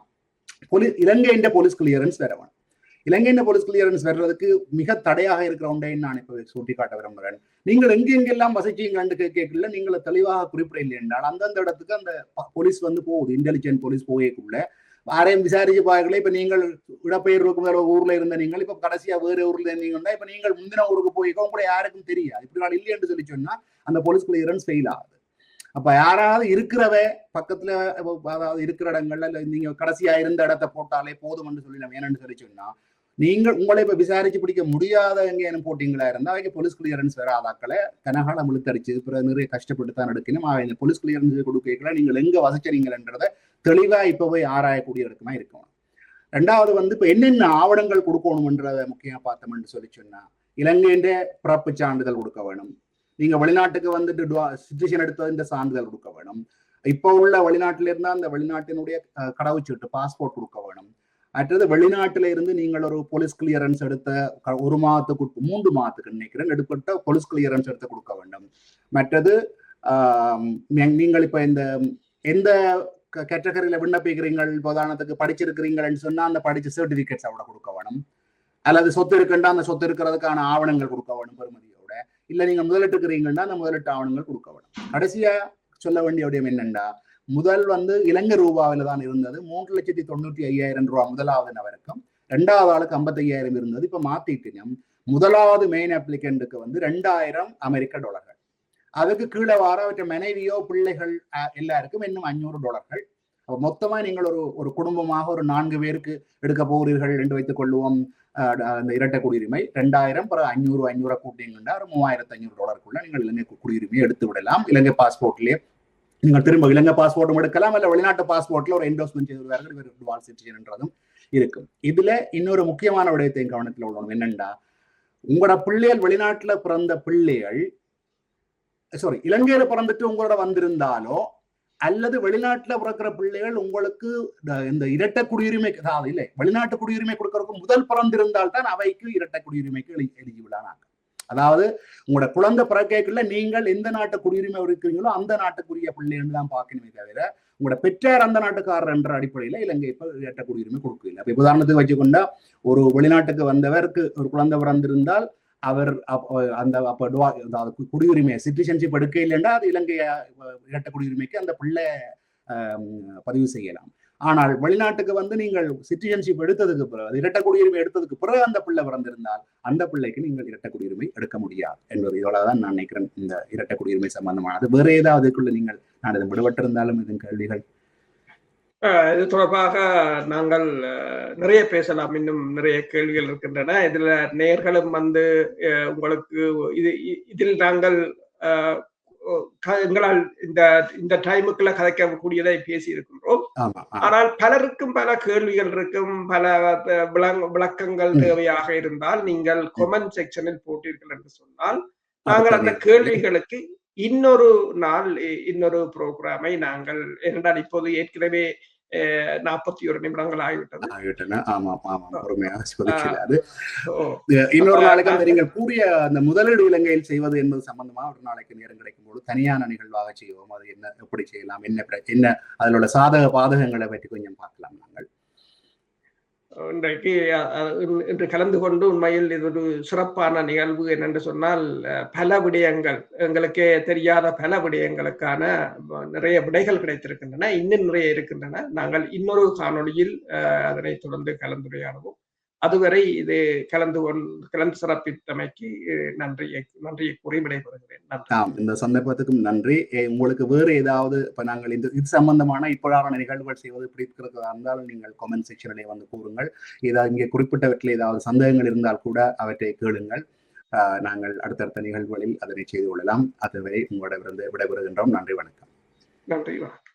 இலங்கையின் போலீஸ் கிளியரன்ஸ் வரணும். இலங்கையின் போலீஸ் கிளியரன்ஸ் வர்றதுக்கு மிக தடையாக இருக்கிற ஒன்றை நான் இப்ப சுட்டி காட்ட விரும்புகிறேன். நீங்கள் எங்கெங்கெல்லாம் வசிச்சீங்கன்னு கேட்கல, நீங்களை தெளிவாக குறிப்பிட இல்லை என்றால் அந்தந்த இடத்துக்கு அந்த போலீஸ் வந்து போகுது. இன்டெலிஜென்ட் போலீஸ் போகக்குள்ள யாரையும் விசாரிச்சு பாக்கல. இப்ப நீங்கள் இடப்பெயர்வுக்கு வேற ஊர்ல இருந்த நீங்கள் இப்ப கடைசியா வேற ஊர்ல இருந்தீங்கன்னா இப்ப நீங்கள் முந்தின ஊருக்கு போய்க்கோ, கூட யாருக்கும் தெரியாது. இப்படி நான் இல்லை என்று சொல்லி சொன்னா அந்த போலீஸ் கிளியரன்ஸ் ஃபெயில் ஆகுது. அப்ப யாராவது இருக்கிறவ பக்கத்துல, அதாவது இருக்கிற இடங்கள்ல நீங்க கடைசியா இருந்த இடத்த போட்டாலே போதும் என்று சொல்லி நம்ம ஏன்னு சொல்லி சொன்னா, நீங்கள் உங்களை இப்ப விசாரிச்சு பிடிக்க முடியாத எங்க போட்டீங்களா இருந்தா அவைக்கு போலீஸ் கிளியரன்ஸ் வராதாக்களை கனகாலம் இழுத்தடிச்சு பிறகு நிறைய கஷ்டப்பட்டு தான் எடுக்கணும். இந்த போலீஸ் கிளியரன்ஸ் கொடுக்கல நீங்கள் எங்க வசிச்சீங்கன்றத தெளிவா இப்ப போய் ஆராயக்கூடிய இடமா இருக்கணும். ரெண்டாவது வந்து இப்ப என்னென்ன ஆவணங்கள் கொடுக்கணும்ன்றத முக்கியமா பார்த்தோம்னு சொல்லி சொன்னா, இலங்கையின் பிறப்பு சான்றிதழ் கொடுக்க வேணும். நீங்க வெளிநாட்டுக்கு வந்துட்டு சிட்டிசன் எடுத்த இந்த சான்றிதழ் கொடுக்க வேணும். இப்போ உள்ள வெளிநாட்டில இருந்தா அந்த வெளிநாட்டினுடைய கடவுச்சீட்டு பாஸ்போர்ட் கொடுக்க வேணும். மற்றது வெளிநாட்டில இருந்து நீங்கள் ஒரு போலீஸ் கிளியரன்ஸ் எடுத்த 1 மாதத்துக்கு 3 மாதத்துக்கு நினைக்கிறேன் எடுப்பட்ட போலீஸ் கிளியரன்ஸ் எடுத்து கொடுக்க வேண்டும். மற்றது நீங்கள் இப்ப இந்த எந்த கேட்டகரியில விண்ணப்பிக்கிறீங்கள், உதாரணத்துக்கு படிச்சிருக்கிறீங்கன்னு சொன்னா அந்த படிச்ச சர்டிபிகேட்ஸ் அவட கொடுக்க வேணும். அல்லது சொத்து இருக்குன்னா அந்த சொத்து இருக்கிறதுக்கான ஆவணங்கள் கொடுக்க வேணும் பெருமதியோட. இல்ல நீங்க முதலீட்டு இருக்கிறீங்கன்னா அந்த முதலீட்டு ஆவணங்கள் கொடுக்க வேணும். கடைசியா சொல்ல வேண்டிய விடயம் என்னன்னா, முதல் வந்து இலங்கை ரூபாவில தான் இருந்தது. 3,95,000 ரூபாய் முதலாவது நபருக்கும், ரெண்டாவது ஆளுக்கு 55,000 இருந்தது. இப்ப மாத்திட்டு முதலாவது மெயின் அப்ளிகண்ட்டுக்கு வந்து $2,000. அதுக்கு கீழே வர அவற்றை மனைவியோ பிள்ளைகள் எல்லாருக்கும் இன்னும் $500. மொத்தமா நீங்கள் ஒரு குடும்பமாக ஒரு 4 பேருக்கு எடுக்க போகிறீர்கள் என்று வைத்துக் கொள்வோம். அந்த இரட்டை குடியுரிமை 2,000 பிறகு 500 கூட்டிங்கன்னா ஒரு $3,500 நீங்கள் இலங்கை குடியுரிமையை எடுத்து விடலாம். இலங்கை பாஸ்போர்ட்லயே நீங்கள் திரும்ப இலங்கை பாஸ்போர்ட்டும் எடுக்கலாம், இல்ல வெளிநாட்டு பாஸ்போர்ட்ல ஒரு என்டோஸ்மெண்ட் செய்வார்கள், இவர் டுவால் சிட்டிசன்ன்றதும் இருக்கும். இதுல இன்னொரு முக்கியமான விடயத்தையும் கவனத்தில் உள்ளணும். என்னண்டா, உங்களோட பிள்ளைகள் வெளிநாட்டுல பிறந்த பிள்ளைகள் இலங்கையில பிறந்துட்டு உங்களோட வந்திருந்தாலோ அல்லது வெளிநாட்டுல பிறக்கிற பிள்ளைகள் உங்களுக்கு இந்த இரட்டை குடியுரிமை இல்லை வெளிநாட்டு குடியுரிமை கொடுக்கறதுக்கு முதல் பிறந்திருந்தால் தான் அவைக்கு இரட்டை குடியுரிமைக்கு எலிஜிபிளானாங்க. அதாவது உங்களோட குழந்தை பிறக்கைக்குள்ள நீங்கள் எந்த நாட்டு குடியுரிமை இருக்கிறீங்களோ அந்த நாட்டுக்குரிய பிள்ளைன்னு தான் பார்க்கணுமே தவிர உங்களோட பெற்றார் அந்த நாட்டுக்காரர் என்ற அடிப்படையில இலங்கை இப்ப இரட்டை குடியுரிமை கொடுக்கல. இப்ப உதாரணத்துக்கு வச்சுக்கொண்டா ஒரு வெளிநாட்டுக்கு வந்தவருக்கு ஒரு குழந்தை பிறந்திருந்தால் அவர் அந்த குடியுரிமை சிட்டிசன்ஷிப் எடுக்க இல்லைன்னா அது இலங்கை இரட்டை குடியுரிமைக்கு அந்த பிள்ளை பதிவு செய்யலாம். ஆனால் வெளிநாட்டுக்கு வந்து நீங்கள் சிட்டிசன்ஷிப் எடுத்ததுக்கு பிறகு இரட்டை குடியுரிமை எடுத்ததுக்கு பிறகு அந்த பிள்ளை பிறந்திருந்தால் அந்த பிள்ளைக்கு நீங்கள் இரட்டை குடியுரிமை எடுக்க முடியாது என்பது இதோடதான் நான் நினைக்கிறேன். இந்த இரட்டை குடியுரிமை சம்பந்தமானது வேற ஏதாவதுக்குள்ள நீங்கள் நான் இதை விடுபட்டிருந்தாலும் இதன் கேள்விகள்
இது தொடர்பாக நாங்கள் நிறைய பேசலாம். இன்னும் நிறைய கேள்விகள் இருக்கின்றன. இதுல நேர்களும் வந்து உங்களுக்கு இதில் நாங்கள் எங்களால் இந்த டைமுக்குள்ள கதைக்கக்கூடியதை பேசி இருக்கின்றோம். ஆனால் பலருக்கும் பல கேள்விகள் இருக்கும், பல விளக்கங்கள் தேவையாக இருந்தால் நீங்கள் கமெண்ட் செக்ஷனில் போட்டீர்கள் என்று சொன்னால் நாங்கள் அந்த கேள்விகளுக்கு இன்னொரு நாள் இன்னொரு ப்ரோக்ராமை நாங்கள் என்றால் இப்போது ஏற்கனவே 41 நிமிடங்கள் ஆகிவிட்டன.
இன்னொரு நாளைக்கு நீங்கள் கூறிய அந்த முதலீடு இலங்கையில் செய்வது என்பது சம்பந்தமா ஒரு நாளைக்கு நேரம் கிடைக்கும் போது தனியான நிகழ்வாக செய்வோம். அது என்ன, எப்படி செய்யலாம், என்ன அதில் உள்ள சாதக பாதகங்களை பற்றி கொஞ்சம் பார்க்கலாம். நாங்கள்
இன்று கலந்து கொண்டு உண்மையில் இது ஒரு சிறப்பான நிகழ்வு. என்னென்று சொன்னால் பல விடயங்கள் எங்களுக்கே தெரியாத பல விடயங்களுக்கான நிறைய விடைகள் கிடைத்திருக்கின்றன, இன்னும் நிறைய இருக்கின்றன. நாங்கள் இன்னொரு காணொளியில் அதனை தொடர்ந்து கலந்துரையாடுவோம். அதுவரை இது கலந்து சிறப்பித்தமைக்கு நன்றியை கூறி விடைபெறுகிறேன்.
இந்த சந்தர்ப்பத்துக்கும் நன்றி. உங்களுக்கு வேறு ஏதாவது இப்ப நாங்கள் இது சம்பந்தமான இப்படான நிகழ்வுகள் செய்வது பிடிக்கிறதா இருந்தாலும் நீங்கள் கமெண்ட் செக்ஷனிலே வந்து கூறுங்கள். ஏதாவது இங்கே குறிப்பிட்டவற்றில் ஏதாவது சந்தேகங்கள் இருந்தால் கூட அவற்றை கேளுங்கள். நாங்கள் அடுத்தடுத்த நிகழ்வுகளில் அதனை செய்து கொள்ளலாம். அதுவரை உங்களிடமிருந்து விடைபெறுகின்றோம். நன்றி, வணக்கம்.
நன்றி, வணக்கம்.